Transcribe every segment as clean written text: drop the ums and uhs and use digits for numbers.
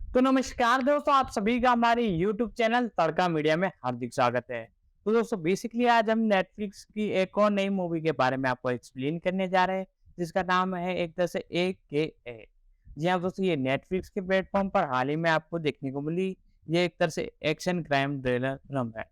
तो नमस्कार दोस्तों, आप सभी का हमारे YouTube चैनल तड़का मीडिया में हार्दिक स्वागत है। तो दोस्तों बेसिकली आज हम नेटफ्लिक्स की एक और नई मूवी के बारे में आपको एक्सप्लेन करने जा रहे हैं, जिसका नाम है एक तरह से AKA। जी हाँ दोस्तों, ये नेटफ्लिक्स के प्लेटफॉर्म पर हाल ही में आपको देखने को मिली। ये एक तरह से एक्शन क्राइम थ्रिलर फिल्म है।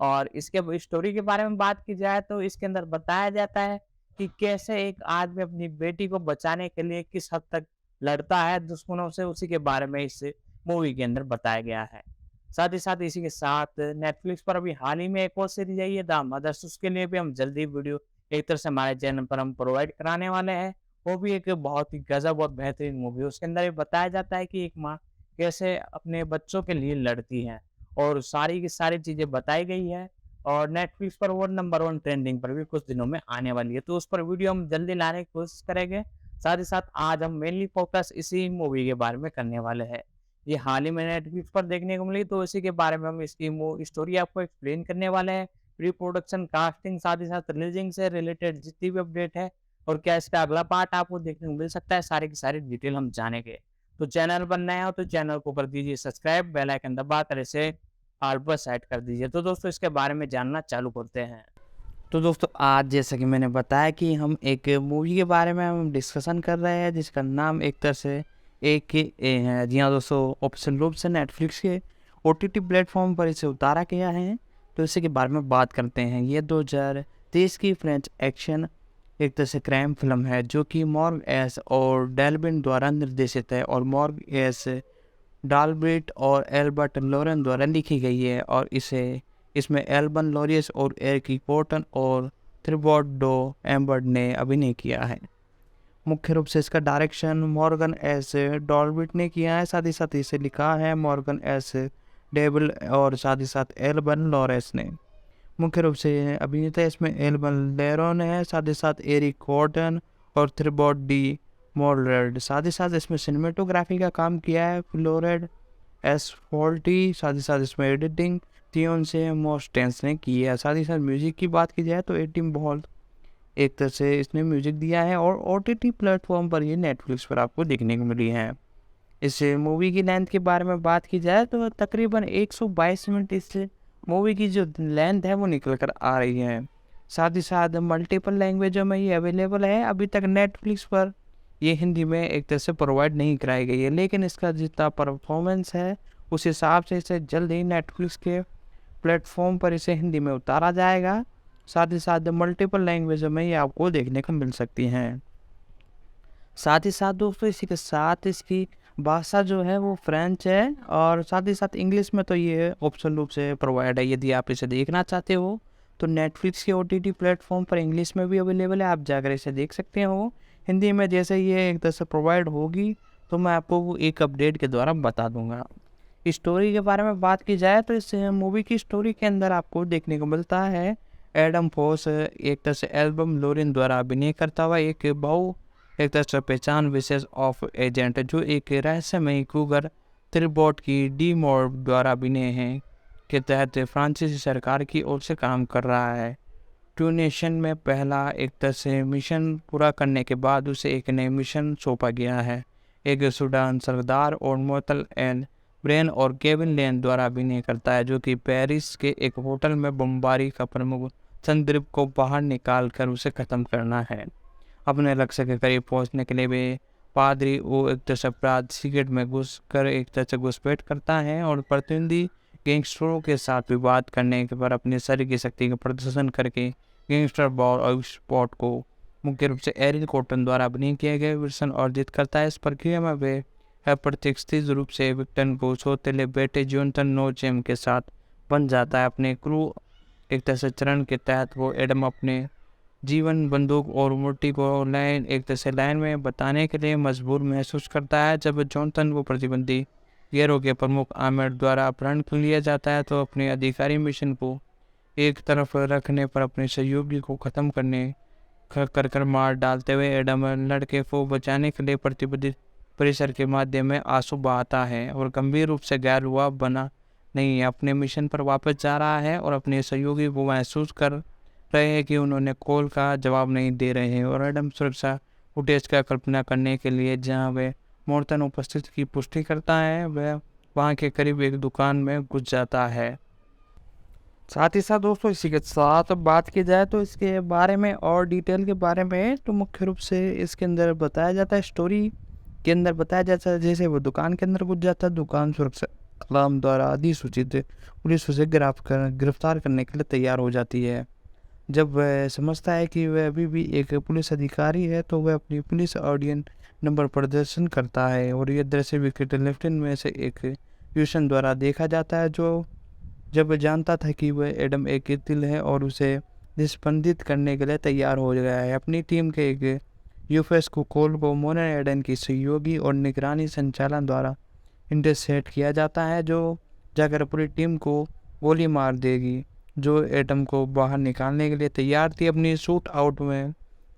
और इसके स्टोरी के बारे में बात की जाए तो इसके अंदर बताया जाता है कि कैसे एक आदमी अपनी बेटी को बचाने के लिए किस हद तक लड़ता है दुश्मनों से, उसी के बारे में इस मूवी के अंदर बताया गया है। साथ ही साथ इसी के साथ नेटफ्लिक्स पर अभी हाल ही में एक और सीरीज आई है द मदर्स, उसके लिए भी हम जल्दी वीडियो एक तरह से हमारे चैनल पर हम प्रोवाइड कराने वाले हैं। वो भी एक बहुत ही गजब और बेहतरीन मूवी है। उसके अंदर ये बताया जाता है कि एक माँ कैसे अपने बच्चों के लिए लड़ती है, और सारी की सारी चीज़ें बताई गई है। और नेटफ्लिक्स पर वो नंबर 1 ट्रेंडिंग पर भी कुछ दिनों में आने वाली है, तो उस पर वीडियो हम जल्दी लाने की कोशिश करेंगे। साथ ही साथ आज हम मेनली फोकस इसी मूवी के बारे में करने वाले हैं। ये हाल ही में नेटफ्लिक्स पर देखने को मिली, तो इसी के बारे में हम इसकी स्टोरी आपको एक्सप्लेन करने वाले हैं। प्री प्रोडक्शन, कास्टिंग, साथ ही साथ रिलीजिंग से रिलेटेड जितनी भी अपडेट है और क्या इसका अगला पार्ट आपको देखने को मिल सकता है, सारी की सारी डिटेल हम जानेंगे। तो चैनल पर नए हो तो चैनल को कर दीजिए सब्सक्राइब, बेल आइकन दबाकर इसे ऑल पर सेट कर दीजिए। तो दोस्तों इसके बारे में जानना चालू करते हैं। तो दोस्तों आज जैसा कि मैंने बताया कि हम एक मूवी के बारे में हम डिस्कशन कर रहे हैं, जिसका नाम एक तरह से AKA है। जी हाँ दोस्तों, ऑफिशियल रूप से नेटफ्लिक्स के OTT प्लेटफॉर्म पर इसे उतारा गया है। तो इसी के बारे में बात करते हैं। ये 2023 की फ्रेंच एक्शन एक तरह से क्राइम फिल्म है, जो कि मॉर्ग एस और डेल्विन द्वारा निर्देशित है, और मॉर्ग एस डालब्रेट और एल्बर्ट लॉरेन द्वारा लिखी गई है। और इसमें एल्बन लॉरियस और एरिक पोर्टन और थिबाउडो एम्बर्ट ने अभिनय किया है। मुख्य रूप से इसका डायरेक्शन मॉर्गन एस डॉलब्रेट ने किया है। साथ ही साथ इसे लिखा है मॉर्गन एस डेविल और साथ ही साथ एल्बन लॉरेंस ने। मुख्य रूप से अभिनेता इसमें एल्बन लेरोन है, साथ ही साथ एरिक कॉर्टन और थिबाउड डी मोलरेड। साथ ही साथ इसमें सिनेमेटोग्राफी का काम किया है फ्लोरेड एस40। साथ ही साथ इसमें एडिटिंग थियोन से मोस्टेंस ने की है। साथ ही साथ म्यूजिक की बात की जाए तो एटिम बॉल एक तरह से इसने म्यूजिक दिया है, और OTT प्लेटफॉर्म पर ये नेटफ्लिक्स पर आपको देखने को मिली है। इस मूवी की लेंथ के बारे में बात की जाए तो तकरीबन 122 मिनट इस मूवी की जो लेंथ है वो निकल कर आ रही है। साथ ही साथ मल्टीपल लैंग्वेजों में ये अवेलेबल है। अभी तक नेटफ्लिक्स पर ये हिंदी में एक तरह से प्रोवाइड नहीं कराई गई है, लेकिन इसका जितना परफॉर्मेंस है उस हिसाब से इसे जल्द ही नेटफ्लिक्स के प्लेटफॉर्म पर इसे हिंदी में उतारा जाएगा। साथ ही साथ मल्टीपल लैंग्वेजों में ये आपको देखने को मिल सकती हैं। साथ ही साथ दोस्तों इसी के साथ इसकी भाषा जो है वो फ्रेंच है, और साथ ही साथ इंग्लिश में तो ये ऑप्शन रूप से प्रोवाइड है। यदि आप इसे देखना चाहते हो तो नेटफ्लिक्स के OTT प्लेटफॉर्म पर इंग्लिश में भी अवेलेबल है, आप जाकर इसे देख सकते हो। हिंदी में जैसे ये एक तरह से प्रोवाइड होगी तो मैं आपको वो एक अपडेट के द्वारा बता दूंगा। स्टोरी के बारे में बात की जाए तो इस मूवी की स्टोरी के अंदर आपको देखने को मिलता है एडम फोस एक तरह से एल्बम लोरिन द्वारा अभिनय करता हुआ एक एक तरह से पहचान विशेष ऑफ एजेंट, जो एक रहस्यमयी कुगर त्रिबोट की डी मोर द्वारा अभिनय है के तहत फ्रांसीसी सरकार की ओर से काम कर रहा है। ट्यूनेशन में पहला एक तरह से मिशन पूरा करने के बाद उसे एक नए मिशन सौंपा गया है। एक सूडान सरदार और मोतल एंड ब्रेन और केविन लेन द्वारा अभिनय करता है, जो कि पेरिस के एक होटल में बमबारी का प्रमुख संदर्भ को बाहर निकाल कर उसे ख़त्म करना है। अपने लक्ष्य के करीब पहुंचने के लिए वे पादरी वो एक तरह से अपराध सिगरेट में घुस कर एक तरह से घुसपैठ करता है, और प्रतिद्वंदी गैंगस्टरों के साथ विवाद करने के पर अपने शरीर की शक्ति का प्रदर्शन करके गैंगस्टर बॉल और स्पॉट को मुख्य रूप से एरिक कॉटन द्वारा अभिनय किए गए वर्षन अर्जित करता है। इस प्रक्रिया में वे अप्रत्याशित रूप से विक्टन को सौतेले बेटे जोनथन नोचेम के साथ बन जाता है। अपने क्रू एक तरह से चरण के तहत वो एडम अपने जीवन बंदूक और मूर्ति को लाइन एक तरह से लाइन में बताने के लिए मजबूर महसूस करता है। जब जॉनसन को प्रतिबंधी गिरोह के प्रमुख आमिर द्वारा अपहरण कर लिया जाता है तो अपने अधिकारी मिशन को एक तरफ रखने पर अपने सहयोगी को खत्म करने कर मार डालते हुए एडम लड़के को बचाने के लिए प्रतिबंधित परिसर के माध्यम में आंसू बहाता है, और गंभीर रूप से गैर हुआ बना नहीं अपने मिशन पर वापस जा रहा है, और अपने सहयोगी को महसूस कर रहे हैं कि उन्होंने कॉल का जवाब नहीं दे रहे हैं। और एडम सुरक्षा फुटेज का कल्पना करने के लिए जहां वे मॉर्टन उपस्थिति की पुष्टि करता है, वह वहाँ के करीब एक दुकान में घुस जाता है। साथ ही साथ दोस्तों इसी के साथ बात की जाए तो इसके बारे में और डिटेल के बारे में, तो मुख्य रूप से इसके अंदर बताया जाता है, स्टोरी के अंदर बताया जाता है, जैसे वो दुकान के अंदर घुस जाता है, दुकान सुरक्षा अलार्म द्वारा अधिसूचित पुलिस उसे गिरफ्तार करने के लिए तैयार हो जाती है। जब वह समझता है कि वह अभी भी एक पुलिस अधिकारी है, तो वह अपनी पुलिस ऑडियन नंबर प्रदर्शन करता है, और यह दृश्य विकेट लेफ्टिन में से एक ट्यूशन द्वारा देखा जाता है, जो जब वह जानता था कि वह एडम एक तिल है और उसे निष्पंदित करने के लिए तैयार हो गया है। अपनी टीम के एक यूएफएस को कॉल को मोनन एडन की सहयोगी और निगरानी संचालन द्वारा इंटरसेप्ट किया जाता है, जो जाकर पूरी टीम को गोली मार देगी, जो एटम को बाहर निकालने के लिए तैयार थी। अपनी शूट आउट में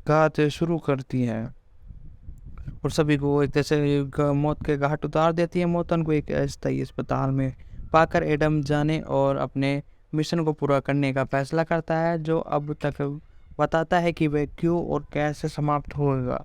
घात शुरू करती है और सभी को एक तरह से मौत के घाट उतार देती है। मौतन को एक अस्थायी अस्पताल में पाकर एडम जाने और अपने मिशन को पूरा करने का फैसला करता है, जो अब तक बताता है कि वह क्यों और कैसे समाप्त होगा।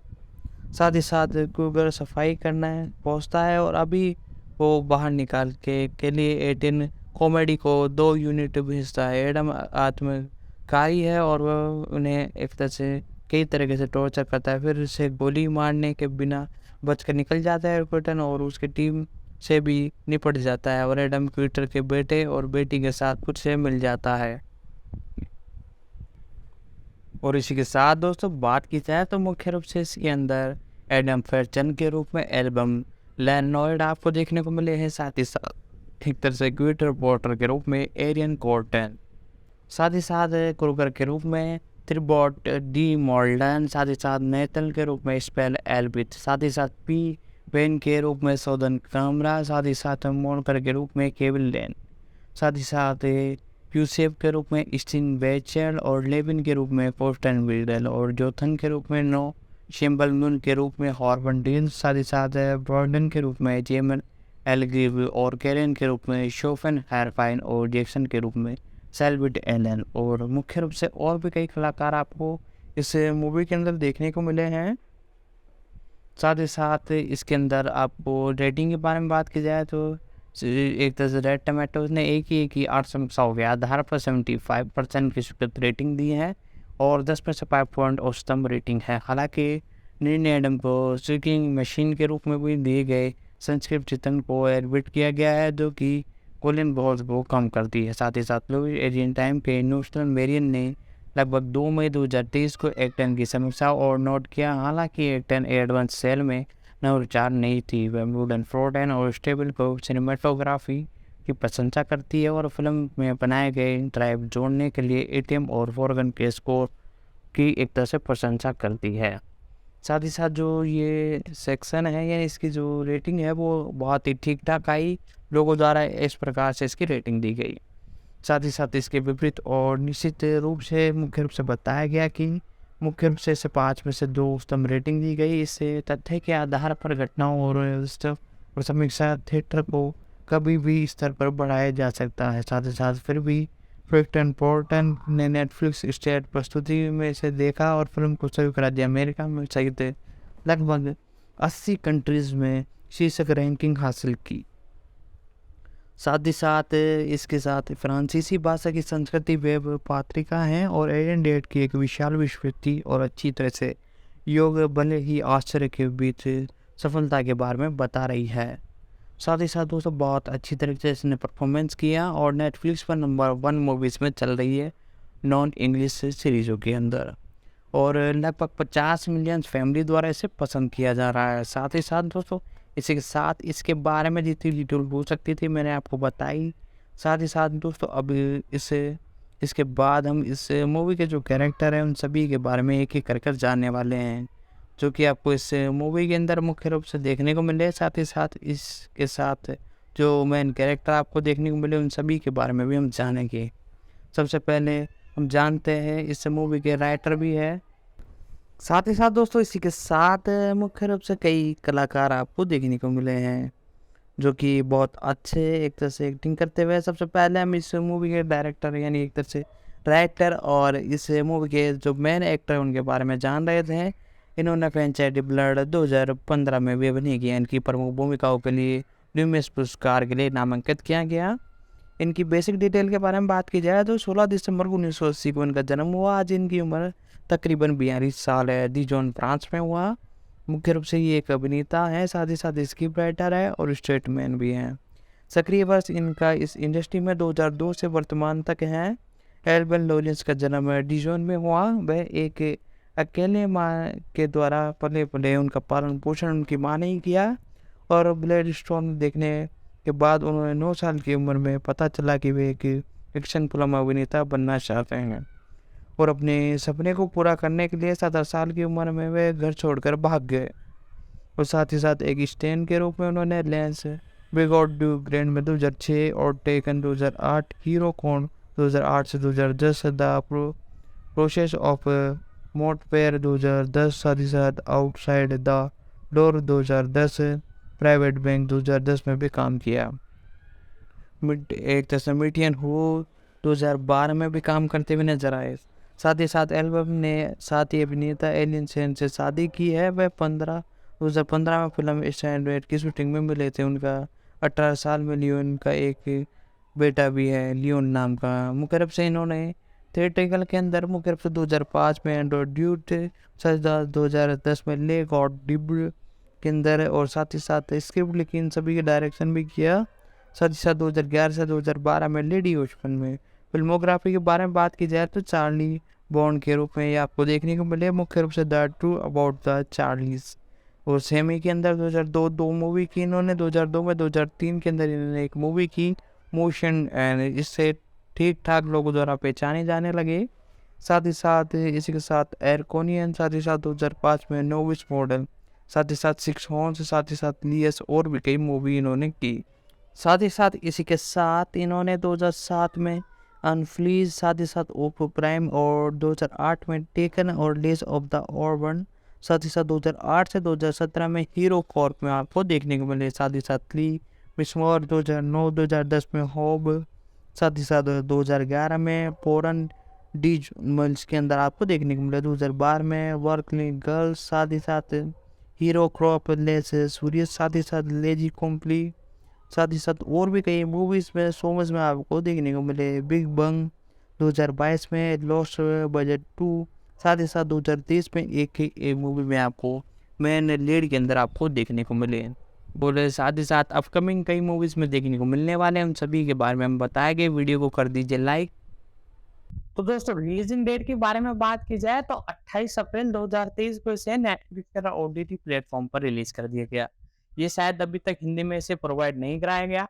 साथ ही साथ कुगर सफाई करना पहुंचता है और अभी वो बाहर निकाल के लिए 18 कॉमेडी को 2 यूनिट भेजता है। एडम आत्मकारी है और वह उन्हें एक तरह से कई तरीके से टॉर्चर करता है, फिर उसे गोली मारने के बिना बचकर निकल जाता है क्विटन और उसकी टीम से भी निपट जाता है, और एडम क्विटर के बेटे और बेटी के साथ खुद से मिल जाता है। और इसी के साथ दोस्तों बात की जाए तो मुख्य रूप से इसके अंदर एडम फेरचन के रूप में एल्बम लैनॉयड आपको देखने को मिले हैं, साथ ही साथ एक तरह से क्विटर पोर्टर के रूप में एरियन कॉर्टन, साथ ही साथ क्रूगर के रूप में त्रिबॉट डी मॉल्डन, साथ ही साथ नेथल के रूप में स्पेल एल्बिट, साथ ही साथ पी पेन के रूप में सौदन कामरा, साथ ही साथ मोनकर के रूप में केविल लेन, साथ ही साथ प्यूसेफ के रूप में स्टीन बेचेल और लेविन के रूप में पोस्टन विल्डल और जोथन के रूप में नो शिम्बलमुन के रूप में हॉर्बन डील, साथ ही साथ ब्रॉडन के रूप में जेमन एलग्रीव और कैरन के रूप में शोफन हेरफाइन और जैक्सन के रूप में सेल्विट एलन। और मुख्य रूप से और भी कई कलाकार आपको इस मूवी के अंदर देखने को मिले हैं। साथ ही साथ इसके अंदर आपको रेटिंग के बारे में बात की जाए तो एक तरह से रेड टमाटोज ने एक ही 8 समीक्षाओं के आधार पर 75% की स्वीकृत रेटिंग दी है और 10 में से 5 पॉइंट औसतम रेटिंग है। हालांकि निर्णय एडम को स्विकिंग मशीन के रूप में भी दिए गए संस्कृत चित्रण को एडमिट किया गया है, जो कि कोलिन बॉल्स को कम करती है। साथ ही साथ लुई एरियन टाइम के न्यूस्टन मेरियन ने लगभग 2 मई 2023 को एक्टन की समीक्षा और नोट किया। हालांकि एक्टन एडवांस सेल में नवचार नहीं थी। वह वुडन फ्रोडन और स्टेबल को सिनेमाटोग्राफी की प्रशंसा करती है और फिल्म में बनाए गए ड्राइव जोड़ने के लिए एटीएम और फोरगन के स्कोर की एक तरह से प्रशंसा करती है। साथ ही साथ जो ये सेक्शन है यानी इसकी जो रेटिंग है वो बहुत ही ठीक ठाक आई, लोगों द्वारा इस प्रकार से इसकी रेटिंग दी गई। साथ ही साथ इसके विपरीत और निश्चित रूप से मुख्य रूप से बताया गया कि मुख्य रूप से इसे 5 में से 2 उत्तम रेटिंग दी गई। इससे तथ्य के आधार पर घटनाओं और समीक्षा थिएटर को कभी भी स्तर पर बढ़ाया जा सकता है। साथ ही साथ फिर भी फ्रिक्टन पोर्टन ने नेटफ्लिक्स स्टेट प्रस्तुति में इसे देखा और फिल्म को संयुक्त राज्य अमेरिका में सहित लगभग 80 कंट्रीज में शीर्षक रैंकिंग हासिल की। साथ ही साथ इसके साथ फ्रांसीसी भाषा की संस्कृति वेब पत्रिका है और एरियन डेट की एक विशाल विश्वविद्यालय और अच्छी तरह से योग भले ही आश्चर्य के बीच सफलता के बारे में बता रही है। साथ ही साथ दोस्तों बहुत अच्छी तरीके से इसने परफॉर्मेंस किया और नेटफ्लिक्स पर नंबर 1 मूवीज़ में चल रही है नॉन इंग्लिश सीरीज़ों के अंदर और लगभग 50 मिलियन फैमिली द्वारा इसे पसंद किया जा रहा है। साथ ही साथ दोस्तों इसी के साथ इसके बारे में जितनी डिटेल हो सकती थी मैंने आपको बताई। साथ ही साथ दोस्तों अब इसके बाद हम इस मूवी के जो कैरेक्टर हैं उन सभी के बारे में एक एक कर जानने वाले हैं, जो कि आपको इस मूवी के अंदर मुख्य रूप से देखने को मिले। साथ ही साथ इसके साथ जो मेन कैरेक्टर आपको देखने को मिले उन सभी के बारे में भी हम जानेंगे। सबसे पहले हम जानते हैं इस मूवी के राइटर भी है। साथ ही साथ दोस्तों इसी के साथ मुख्य रूप से कई कलाकार आपको देखने को मिले हैं जो कि बहुत अच्छे एक तरह से एक्टिंग करते हुए। सबसे पहले हम इस मूवी के डायरेक्टर यानी एक तरह से राइटर और इस मूवी के जो मेन एक्टर उनके बारे में जान रहे थे। इन्होंने फैंचाइटी ब्लड 2015 में भी अभिनय किया। इनकी प्रमुख भूमिकाओं के लिए ल्यूमियस पुरस्कार के लिए नामांकित किया गया। इनकी बेसिक डिटेल के बारे में बात की जाए तो 16 दिसंबर 1980 को इनका जन्म हुआ। आज इनकी उम्र तकरीबन 42 साल है। डिजोन फ्रांस में हुआ। मुख्य रूप से ये एक अभिनेता है, साथ ही साथ स्क्रिप्ट राइटर है और स्टेटमैन भी हैं। सक्रिय वर्ष इनका इस इंडस्ट्री में 2002 से वर्तमान तक है। एल्बन लॉरेंस का जन्म डिजोन में हुआ। वह एक अकेले माँ के द्वारा पले पले, उनका पालन पोषण उनकी माँ ने ही किया और ब्लेड स्टोन देखने के बाद उन्होंने 9 साल की उम्र में पता चला कि वे एक एक्शन फिल्म अभिनेता बनना चाहते हैं और अपने सपने को पूरा करने के लिए 17 साल की उम्र में वे घर छोड़कर भाग गए। और साथ ही साथ एक स्टैंड के रूप में उन्होंने लेंस बिगॉट ड्यू ग्रैंड में 2006 और टेकन 2008, हीरो कॉन 2008 से 2010, द प्रोसेस ऑफ मोटपेयर 2010, साथ ही साथ outside the door 2010, private bank 2010 में भी काम किया। एक तरह से मिटियन हो 2012 में भी काम करते हुए नजर आए। साथ ही साथ एल्बम ने साथ ही अभिनेता एलियन सेन से शादी की है। वह 2015 में फिल्म स्टैंडर्ड की शूटिंग में मिले थे। उनका 18 साल में लियोन का एक बेटा भी है, लियोन नाम का। मुख्य रूप से इन्होंने थिएट्रिकल के अंदर मुख्य रूप से 2005 में एंड्रॉइड ड्यूट, 2010 में ले गॉड डिब्र के अंदर, और साथ ही साथ स्क्रिप्ट लिखी, इन सभी के डायरेक्शन भी किया। साथ ही साथ 2011 से 2012 में लेडी ओशमन में। फिल्मोग्राफी के बारे में बात की जाए तो चार्ली बॉन्ड के रूप में ये आपको देखने को मिले, मुख्य रूप से the true about the Charlie's. और सेमी के अंदर 2002 दो मूवी की इन्होंने, 2002 में 2003 के अंदर इन्होंने एक मूवी की मोशन, एंड इससे ठीक ठाक लोगों द्वारा पहचाने जाने लगे। साथ ही साथ इसी के साथ एरकोनियन, साथ ही साथ 2005 में नोविस मॉडल, साथ ही साथ 6 हॉर्न्स, साथ ही साथ लियस, और भी कई मूवी इन्होंने की। साथ ही साथ इसी के साथ इन्होंने 2007 में अनफ्लीज, साथ ही साथ ओपो प्राइम, और 2008 में टेकन और लेस ऑफ द ऑर्बन, साथ ही साथ 2008 से 2017 में हीरो कॉर्प में आपको देखने को मिले। साथ ही साथ ली मिसमोर 2009, 2010 में होब, साथ ही साथ 2011 में पोरन डीज मल्स के अंदर आपको देखने को मिले। 2012 में वर्कलिंग गर्ल्स, साथ ही साथ हीरो क्रॉप लेस सूर्य, साथ ही साथ लेजी कॉम्प्ली, साथ ही साथ और भी कई मूवीज़ में सोमस में आपको देखने को मिले। बिग बंग 2022 में, लॉस्ट बजट 2, साथ ही साथ 2023 में एक मूवी में आपको मैन लीड के अंदर आपको देखने को मिले। बोले साथ ही साथ अपकमिंग कई मूवीज़ में देखने को मिलने वाले हैं, उन सभी के बारे में हम बताएंगे। वीडियो को कर दीजिए लाइक। तो दोस्तों रिलीजिंग डेट के बारे में बात की जाए तो 28 अप्रैल 2023 को इसे नेटफ्लिक्स का ओटीटी प्लेटफॉर्म पर रिलीज कर दिया गया। ये शायद अभी तक हिंदी में इसे प्रोवाइड नहीं कराया गया।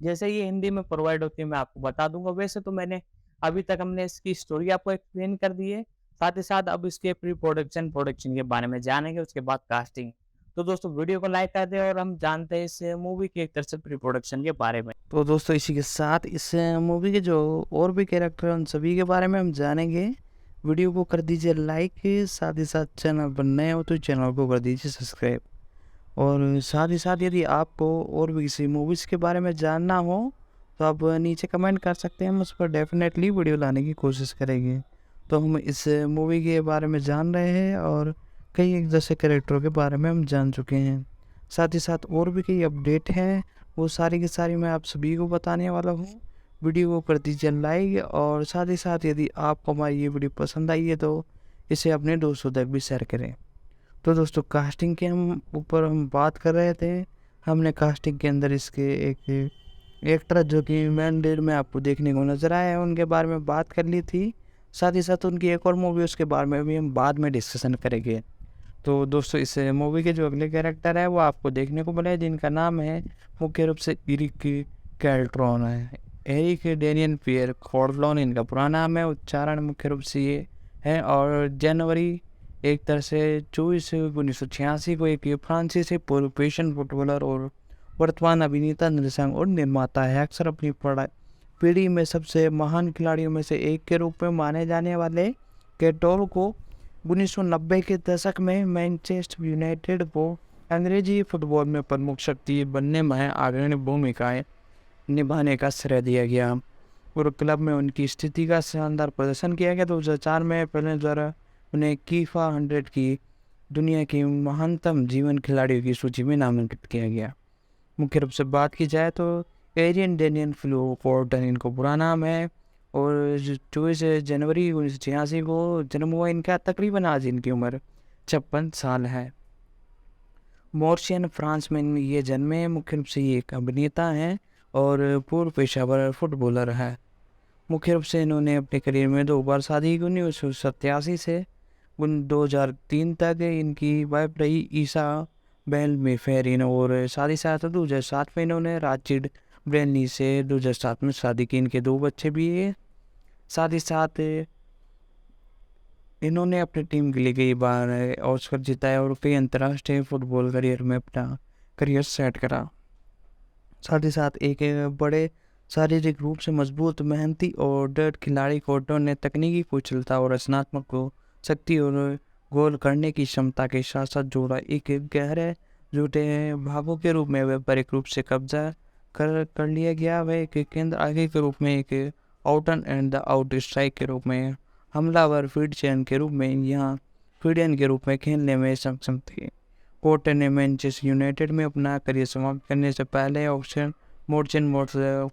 जैसे ये हिंदी में प्रोवाइड होती है मैं आपको बता दूंगा। वैसे तो मैंने अभी तक हमने इसकी स्टोरी आपको एक्सप्लेन कर दी है। साथ ही साथ अब इसके प्रोडक्शन के बारे में जानेंगे, उसके बाद कास्टिंग। तो दोस्तों वीडियो को लाइक कर दें और हम जानते हैं इस मूवी के एक तरह से प्री प्रोडक्शन के बारे में। तो दोस्तों इसी के साथ इस मूवी के जो और भी कैरेक्टर हैं उन सभी के बारे में हम जानेंगे। वीडियो को कर दीजिए लाइक, साथ ही साथ चैनल पर नए हो तो चैनल को कर दीजिए सब्सक्राइब। और साथ ही साथ यदि आपको और भी किसी मूवीज़ के बारे में जानना हो तो आप नीचे कमेंट कर सकते हैं, हम उस पर डेफिनेटली वीडियो लाने की कोशिश करेंगे। तो हम इस मूवी के बारे में जान रहे हैं और कई एक जैसे कैरेक्टरों के बारे में हम जान चुके हैं। साथ ही साथ और भी कई अपडेट हैं, वो सारी की सारी मैं आप सभी को बताने वाला हूँ। वीडियो को कर दीजिए लाइक, और साथ ही साथ यदि आपको हमारी ये वीडियो पसंद आई है तो इसे अपने दोस्तों तक भी शेयर करें। तो दोस्तों कास्टिंग के ऊपर हम बात कर रहे थे। हमने कास्टिंग के अंदर इसके एक एक्टर जो कि मेन लीड में आपको देखने को नज़र आया है उनके बारे में बात कर ली थी। साथ ही साथ उनकी एक और मूवी उसके बारे में भी हम बाद में डिस्कशन करेंगे। तो दोस्तों इस मूवी के जो अगले कैरेक्टर है वो आपको देखने को मिले, जिनका नाम है मुख्य रूप से एरिक कैल्ट्रॉन है। एरिक डेनियन पियर कॉर्डलॉन इनका पूरा नाम है, उच्चारण मुख्य रूप से ये है। और जनवरी एक तरह से 24/1986 को एक फ्रांसीसी प्रोफेशनल फुटबॉलर और वर्तमान अभिनेता, निर्देशक और निर्माता है। अक्सर अपनी पीढ़ी में सबसे महान खिलाड़ियों में से एक के रूप में माने जाने वाले कैटोल को 1990 के दशक में मैनचेस्टर यूनाइटेड को अंग्रेजी फुटबॉल में प्रमुख शक्ति बनने में अग्रणी भूमिकाएं निभाने का श्रेय दिया गया और क्लब में उनकी स्थिति का शानदार प्रदर्शन किया गया। 2004 में पहले द्वारा उन्हें कीफा 100 की दुनिया की महानतम जीवन खिलाड़ियों की सूची में नामांकित किया गया। मुख्य रूप से बात की जाए तो एरियन डेनियल फ्लो कोर्टन इनको पूरा नाम है और 24 जनवरी 1986 को जन्म हुआ इनका। तकरीबन आज इनकी उम्र 56 साल है। मॉर्शियन फ्रांस में ये जन्मे। मुख्य रूप से ये एक अभिनेता हैं और पूर्व पेशावर फुटबॉलर है। मुख्य रूप से इन्होंने अपने करियर में 2 बार शादी की। 1987 से 2003 तक इनकी वाइफ रही ईसा बेल मेफेरिन और साथ ही साथ 2007 में इन्होंने राचिड ब्रेनली से 2007 में शादी की। इनके 2 बच्चे भी हैं। साथ ही साथ इन्होंने अपनी टीम के लिए कई बार ऑस्कर जिताया और कई अंतर्राष्ट्रीय फुटबॉल करियर में अपना करियर सेट करा। साथ ही साथ एक बड़े शारीरिक रूप से मजबूत, मेहनती और दृढ़ खिलाड़ी कोर्टन ने तकनीकी कुशलता और रचनात्मक को शक्ति और गोल करने की क्षमता के साथ साथ जोड़ा। एक गहरे झूठे भागों के रूप में व्यापारिक रूप से कब्जा कर लिया गया। वह एक केंद्र आगे के रूप में, एक out and the out strike के रूप में, हमलावर फील्ड चयन के रूप में, यहाँ फील्डियन के रूप में खेलने में सक्षम थे। कोर्टन ने मैनचेस्टर यूनाइटेड में अपना करियर समाप्त करने से पहले ऑक्शन मोर्चन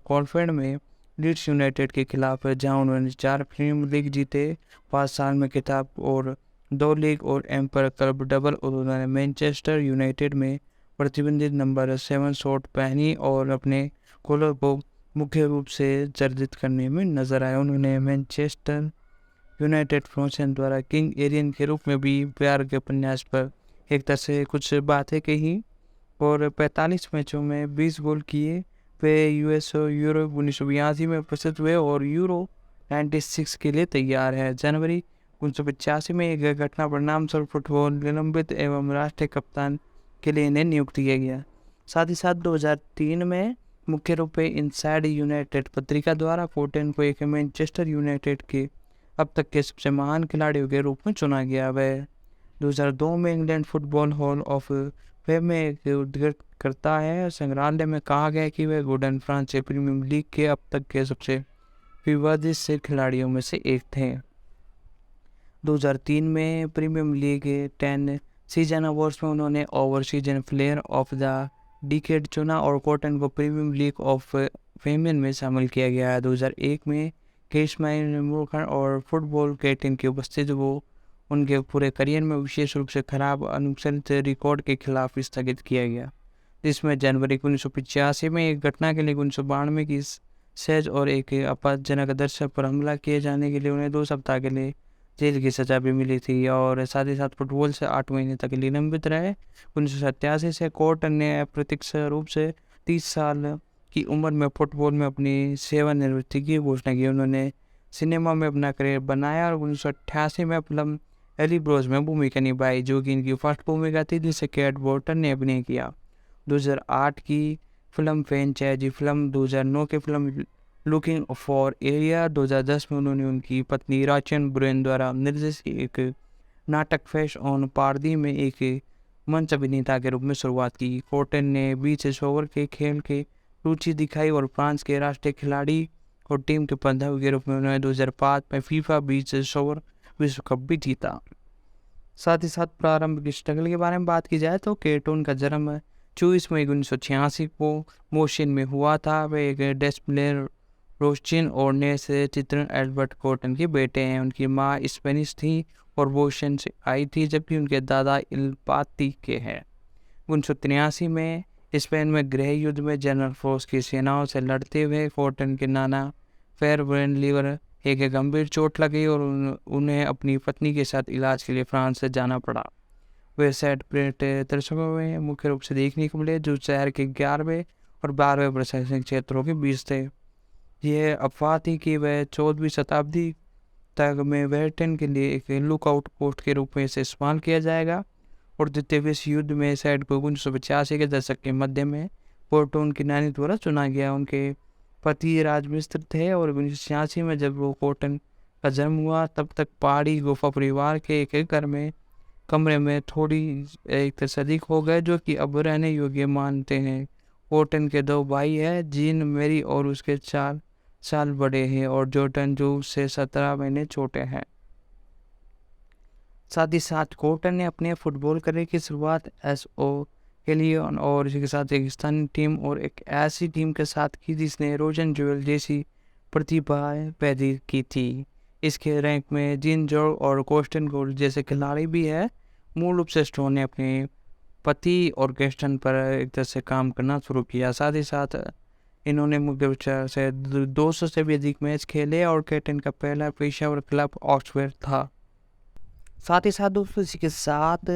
कॉलफील्ड में लीड्स यूनाइटेड के खिलाफ, जहां उन्होंने 4 प्रीमियर लीग जीते, 5 साल में खिताब और 2 लीग और एम्पर क्लब डबल, और उन्होंने मैनचेस्टर यूनाइटेड में प्रतिबंधित नंबर 7 शॉट पहनी और अपने गोलों को मुख्य रूप से जर्जित करने में नजर आए। उन्होंने मैनचेस्टर यूनाइटेड फ्रोशन द्वारा किंग एरियन के रूप में भी प्यार के उपन्यास पर एक तरह से कुछ बातें कही और 45 मैचों में 20 गोल किए। वे यूएस यूरो 1982 में उपस्थित हुए और यूरो 96 के लिए तैयार है। जनवरी 1985 में एक घटना परिणाम स्वरूप फुटबॉल निलंबित एवं राष्ट्रीय कप्तान के लिए इन्हें नियुक्त किया गया। साथ ही साथ 2003 में मुख्य रूप से इनसाइड यूनाइटेड पत्रिका द्वारा कोर्टन को एक मैनचेस्टर यूनाइटेड के अब तक के सबसे महान खिलाड़ियों के रूप में चुना गया। वह 2002 में England football hall of fame में एक उद्धृत करता है। संग्रहालय में कहा गया कि वह गोल्डन फ्रांस से प्रीमियर लीग के अब तक के सबसे विवादित से खिलाड़ियों में से एक थे। 2003 में प्रीमियर लीग 10 सीजन अवार्ड्स में उन्होंने over season player of the decade चुना और कॉटन को प्रीमियर लीग ऑफ फेमियन में शामिल किया गया है। 2001 में केशमाइन मूर्खन और फुटबॉल के टीम की उपस्थिति वो उनके पूरे करियर में विशेष रूप से खराब अनुसंत रिकॉर्ड के खिलाफ स्थगित किया गया, जिसमें जनवरी 1985 में एक घटना के लिए 1992 की सेज और एक आपत्तिजनक दर्शक पर हमला किए जाने के लिए उन्हें 2 सप्ताह के लिए जेल की सजा भी मिली थी और साथ ही साथ फुटबॉल से 8 महीने तक निलंबित रहे। 1987 से कोर्ट ने अप्रत्यक्ष रूप से 30 साल की उम्र में फुटबॉल में अपनी सेवानिवृत्ति की घोषणा की। उन्होंने सिनेमा में अपना करियर बनाया और 1988 में फिल्म एली ब्रोज में भूमिका निभाई, जो कि इनकी फर्स्ट भूमिका थी जिसे केट बॉर्टन ने अभिनय किया। 2008 की फिल्म फ्रेंचाइजी फिल्म, 2009 की फिल्म लुकिंग फॉर एरिया, 2010 में उन्होंने उनकी पत्नी राचन ब्रेन द्वारा निर्देशित एक नाटक फेस ऑन पारदी में एक मंच अभिनेता के रूप में शुरुआत की। कोर्टन ने बीच ओवर के खेल के रुचि दिखाई और फ्रांस के राष्ट्रीय खिलाड़ी और टीम के प्रबंधक के रूप में उन्होंने 2005 में फीफा बीच ओवर विश्व कप भी जीता। साथ ही साथ प्रारंभिक स्ट्रगल के बारे में बात की जाए तो केटोन का जन्म 24 मई 1986 को मोशन में हुआ था। वे एक डेस्क प्लेयर रोस्चिन और ने से चित्रण एल्बर्ट कोर्टन के बेटे हैं। उनकी माँ स्पेनिश थी और बोशन से आई थी, जबकि उनके दादा इल्पाती के हैं। 1983 में स्पेन में गृह युद्ध में जनरल फोर्स की सेनाओं से लड़ते हुए कोर्टन के नाना फेरब्रेन लीवर एक गंभीर चोट लगी और उन्हें अपनी पत्नी के साथ इलाज के लिए फ्रांस से जाना पड़ा। वे सेट प्लेट दर्शकों में मुख्य रूप से देखने को मिले, जो शहर के 11वें और 12वें प्रशासनिक क्षेत्रों के बीच थे। यह अफवाह थी कि वह 14वीं शताब्दी तक में वेल्टन के लिए एक लुकआउट पोस्ट के रूप में इसे इस्तेमाल किया जाएगा और द्वितीय विश्व युद्ध में साइड को 1985 के दशक के मध्य में पोर्टोन की नानी द्वारा चुना गया। उनके पति राजमिस्त्र थे और 1986 में जब वो कोर्टन का जन्म हुआ तब तक पहाड़ी गुफा परिवार के एक घर में कमरे में थोड़ी एक अधिक हो गए, जो कि अब रहने योग्य मानते हैं। कोर्टन के 2 भाई हैं, जीन मेरी और उसके 4 साल बड़े हैं, और जॉर्डन जो उससे 17 महीने छोटे हैं। साथ ही साथ कोर्टन ने अपने फुटबॉल करियर की शुरुआत एसओ के लिए और इसी के साथ एक स्थानीय टीम और एक ऐसी टीम के साथ की जिसने रोजन जोएल जैसी प्रतिभाएं पैदा की थी। इसके रैंक में जीन जोल और कोस्टन गोल्ड जैसे खिलाड़ी भी है। मूल रूप से स्टोन ने अपने पति और केस्टन पर एक तरह से काम करना शुरू किया। साथ ही साथ इन्होंने मुख्य विचार से 200 से भी अधिक मैच खेले और केटन का पहला पेशेवर क्लब ऑक्सफोर्ड था। साथ ही साथ दोस्तों इसी के साथ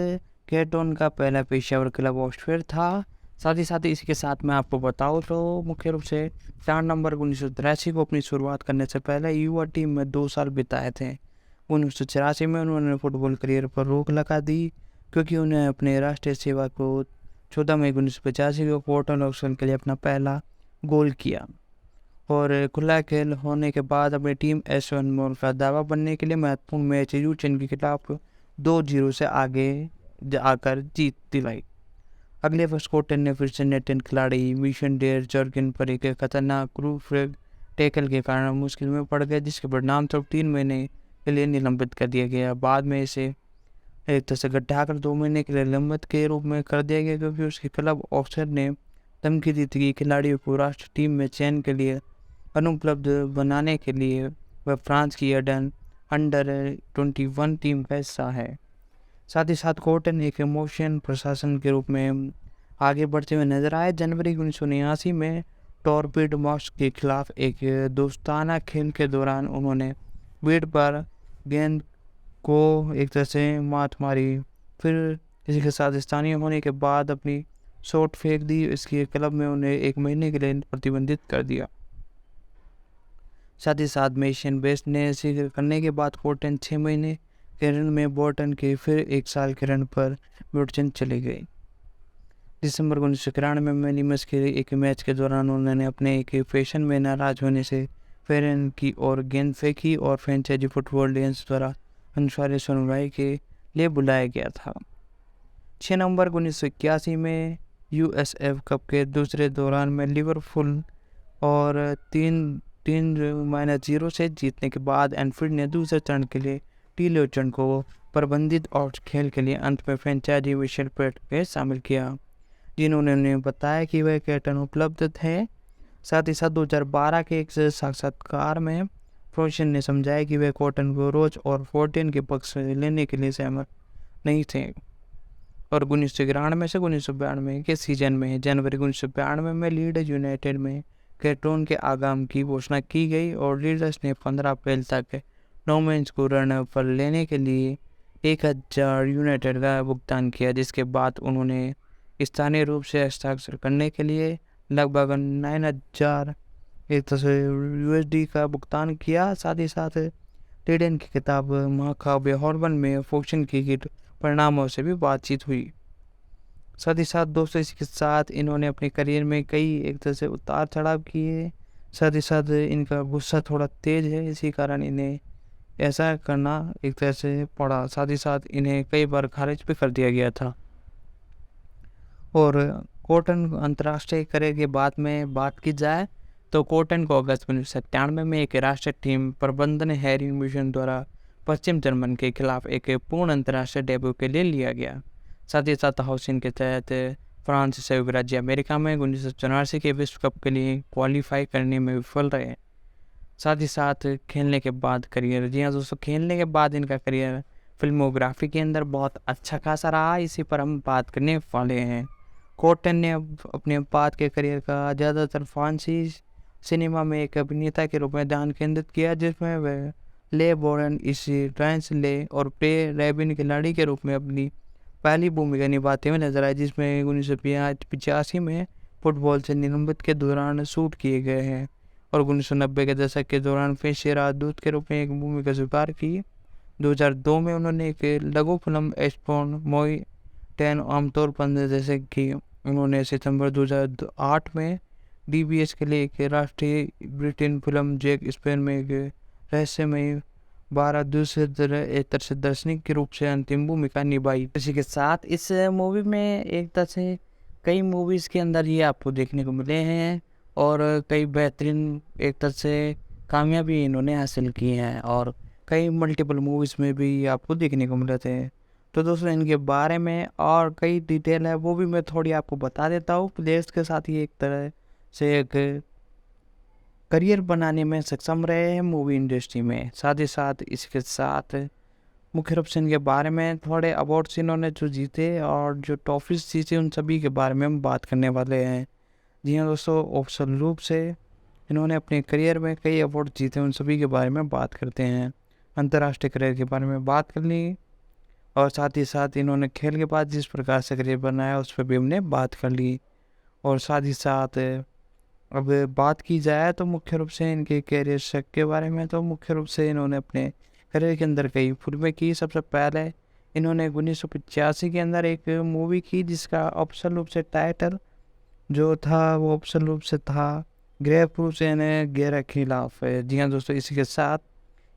केटन का पहला पेशेवर क्लब ऑक्सफोर्ड था। साथ ही साथ इसी के साथ मैं आपको बताऊँ तो मुख्य रूप से 4 नवंबर 1983 को अपनी शुरुआत करने से पहले युवा टीम में 2 साल बिताए थे। 1984 में उन्होंने फुटबॉल करियर पर रोक लगा दी क्योंकि उन्हें अपने राष्ट्रीय सेवा को 14 मई 1985 को पोर्टल ऑक्सन के लिए अपना पहला गोल किया और खुला खेल होने के बाद अपनी टीम एस1 मोल का दावा बनने के लिए महत्वपूर्ण मैच यूचेन के खिलाफ 2-0 से आगे आकर जीत दिलाई। अगले वर्ष कोर्टन ने फिर से नेटन खिलाड़ी मिशन डेयर जर्गन पर एक खतरनाक क्रूफ्रेग टैकल के कारण मुश्किल में पड़ गए, जिसके परिणाम स्वरूप 3 महीने के लिए निलंबित कर दिया गया। बाद में इसे एक तरह से घटाकर 2 महीने के लिए निलंबित के रूप में कर दिया गया क्योंकि उसके क्लब ऑफिसर ने धमकी दी थी कि खिलाड़ियों को राष्ट्र टीम में चयन के लिए अनुपलब्ध बनाने के लिए वह फ्रांस की अंडर 21 टीम का हिस्सा है। साथ ही साथ कोर्टन एक इमोशन प्रशासन के रूप में आगे बढ़ते हुए नजर आए। जनवरी 1979 में टॉर्पिड मॉस्क के खिलाफ एक दोस्ताना खेल के दौरान उन्होंने विकेट पर गेंद को एक तरह से मात मारी। फिर इसी के साथ स्थानीय होने के बाद अपनी शॉट फेंक दी। इसके क्लब में उन्हें 1 महीने के लिए प्रतिबंधित कर दिया। साथ ही साथ मेशियन बेस्ट ने स्वीकार करने के बाद कोर्टन 6 महीने के रन में बोर्टन के फिर 1 साल के रन पर ब्यूटन चले गए। दिसंबर 1991 में निमस के एक मैच के दौरान उन्होंने अपने एक फैशन में नाराज होने से फेरन की और गेंद फेंकी और फ्रेंचाइजी फुटबॉल लेंस द्वारा अनुसार सुनवाई के लिए बुलाया गया था। 6 नवंबर 1981 में यूएसएफ कप के दूसरे दौरान में लिवरपूल और 3-0 से जीतने के बाद एनफील्ड ने दूसरे चरण के लिए टीलोचन को प्रबंधित और खेल के लिए अंत में फ्रेंचाइजी विशेल पेट में शामिल किया, जिन्होंने उन्हें बताया कि वह कैटन उपलब्ध थे। साथ ही साथ 2012 के एक साक्षात्कार में फ्रोशन ने समझाया कि वे कॉटन को रोज और 14 के पक्ष लेने के लिए सहमत नहीं थे और 1993 से 1992 के सीजन में जनवरी 1992 में लीड्स यूनाइटेड में कैटोन के आगाम की घोषणा की गई और लीडर्स ने 15 अप्रैल तक 9 मैच को रन पर लेने के लिए 1000 यूनाइटेड का भुगतान किया, जिसके बाद उन्होंने स्थानीय रूप से हस्ताक्षर करने के लिए लगभग 9000 यूएसडी का भुगतान किया। साथ ही साथ लीडन की किताब महाकाव्य हॉर्बन में फोक्शन की परिणामों से भी बातचीत हुई। साथ ही साथ दोस्तों इसी के साथ इन्होंने अपने करियर में कई एक तरह से उतार चढ़ाव किए। साथ ही साथ इनका गुस्सा थोड़ा तेज है, इसी कारण इन्हें ऐसा करना एक तरह से पड़ा। साथ ही साथ इन्हें कई बार खारिज भी कर दिया गया था। और कॉटन अंतर्राष्ट्रीय करियर के बाद में बात की जाए तो कॉटन को अगस्त 1997 में एक राष्ट्रीय टीम प्रबंधन हैरी मिशन द्वारा पश्चिम जर्मन के खिलाफ एक पूर्ण अंतर्राष्ट्रीय डेब्यू के लिए लिया गया। साथ ही साथ हाउसिंग के तहत फ्रांस संयुक्त राज्य अमेरिका में 1984 के विश्व कप के लिए क्वालिफाई करने में विफल रहे। साथ ही साथ खेलने के बाद करियर, जी हाँ दोस्तों, खेलने के बाद इनका करियर फिल्मोग्राफी के अंदर बहुत अच्छा खासा रहा। इसी पर हम बात करने वाले हैं। कॉटन ने अपने बाद के करियर का ज़्यादातर फ्रांसीसी सिनेमा में एक अभिनेता के रूप में ध्यान केंद्रित किया, जिसमें वह ले बोरन इसी ट्रांस ले और प्रे रेबिन खिलाड़ी के रूप में अपनी पहली भूमिका निभाते हुए नजर आए, जिसमें 1985 में फुटबॉल से निलंबित के दौरान शूट किए गए हैं और 1990 के दशक के दौरान फिर से राजदूत के रूप में एक भूमिका स्वीकार की। 2002 में उन्होंने एक लघु फिल्म एस्पोन मोई 10 आमतौर पर जैसे कि उन्होंने सितंबर 2008 में डीबीएस के लिए एक राष्ट्रीय ब्रिटेन फिल्म जैक स्पेन में एक रहस्यमय 12 दूसरे तरह दर्शनिक के रूप से अंतिम भूमिका निभाई। इसी के साथ इस मूवी में एक तरह से कई मूवीज़ के अंदर ये आपको देखने को मिले हैं और कई बेहतरीन एक तरह से कामयाबी इन्होंने हासिल की हैं और कई मल्टीपल मूवीज़ में भी आपको देखने को मिले थे। तो दोस्तों इनके बारे में और कई डिटेल है वो भी मैं थोड़ी आपको बता देता हूँ। प्लेयर्स के साथ ही एक तरह से एक करियर बनाने में सक्षम रहे हैं मूवी इंडस्ट्री में। साथ ही साथ इसके साथ मुख्य रूप से इनके बारे में थोड़े अवार्ड्स इन्होंने जो जीते और जो ट्रॉफीज जीते उन सभी के बारे में हम बात करने वाले हैं। जी हाँ दोस्तों, ऑप्शन रूप से इन्होंने अपने करियर में कई अवार्ड जीते, उन सभी के बारे में बात करते हैं। अंतर्राष्ट्रीय करियर के बारे में बात कर ली और साथ ही साथ इन्होंने खेल के बाद जिस प्रकार से करियर बनाया उस पर भी हमने बात कर ली। और साथ ही साथ अब बात की जाए तो मुख्य रूप से इनके करियर शक के बारे में, तो मुख्य रूप से इन्होंने अपने करियर के अंदर कई फिल्में की। सबसे पहले इन्होंने 1985 के अंदर एक मूवी की जिसका ऑप्शन रूप से टाइटल जो था वो ऑप्शन रूप से था ग्रेव प्रूफ यानी गैर खिलाफ है। जी हाँ दोस्तों, इसी के साथ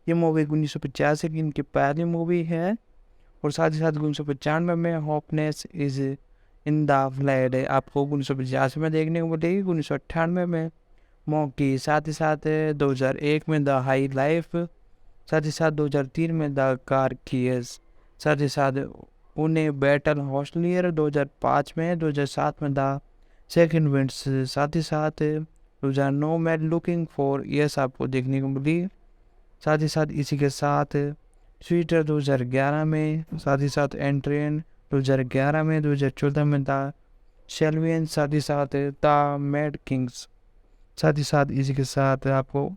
ये मूवी 1985 की इनकी पहली मूवी है। और साथ ही साथ 1995 में होपनेस इज इन द फ्लैड आपको 1985 में देखने को मिलेगी। 1998 में मॉकी, साथ ही साथ 2001 में द हाई लाइफ, साथ ही साथ 2003 में द कार कीज, साथ ही साथ उन्हें बैटल हॉस्टलियर 2005 में, 2007 में द सेकंड विंड्स, साथ ही साथ 2009 में लुकिंग फॉर यस आपको देखने को मिली। साथ ही साथ इसी के साथ स्वीटर 2011 में, साथ ही साथ एंट्रेन 2011 में, 2014 में द शेल्वियन, साथ ही साथ द मैड किंग्स, साथ ही साथ इसी के साथ आपको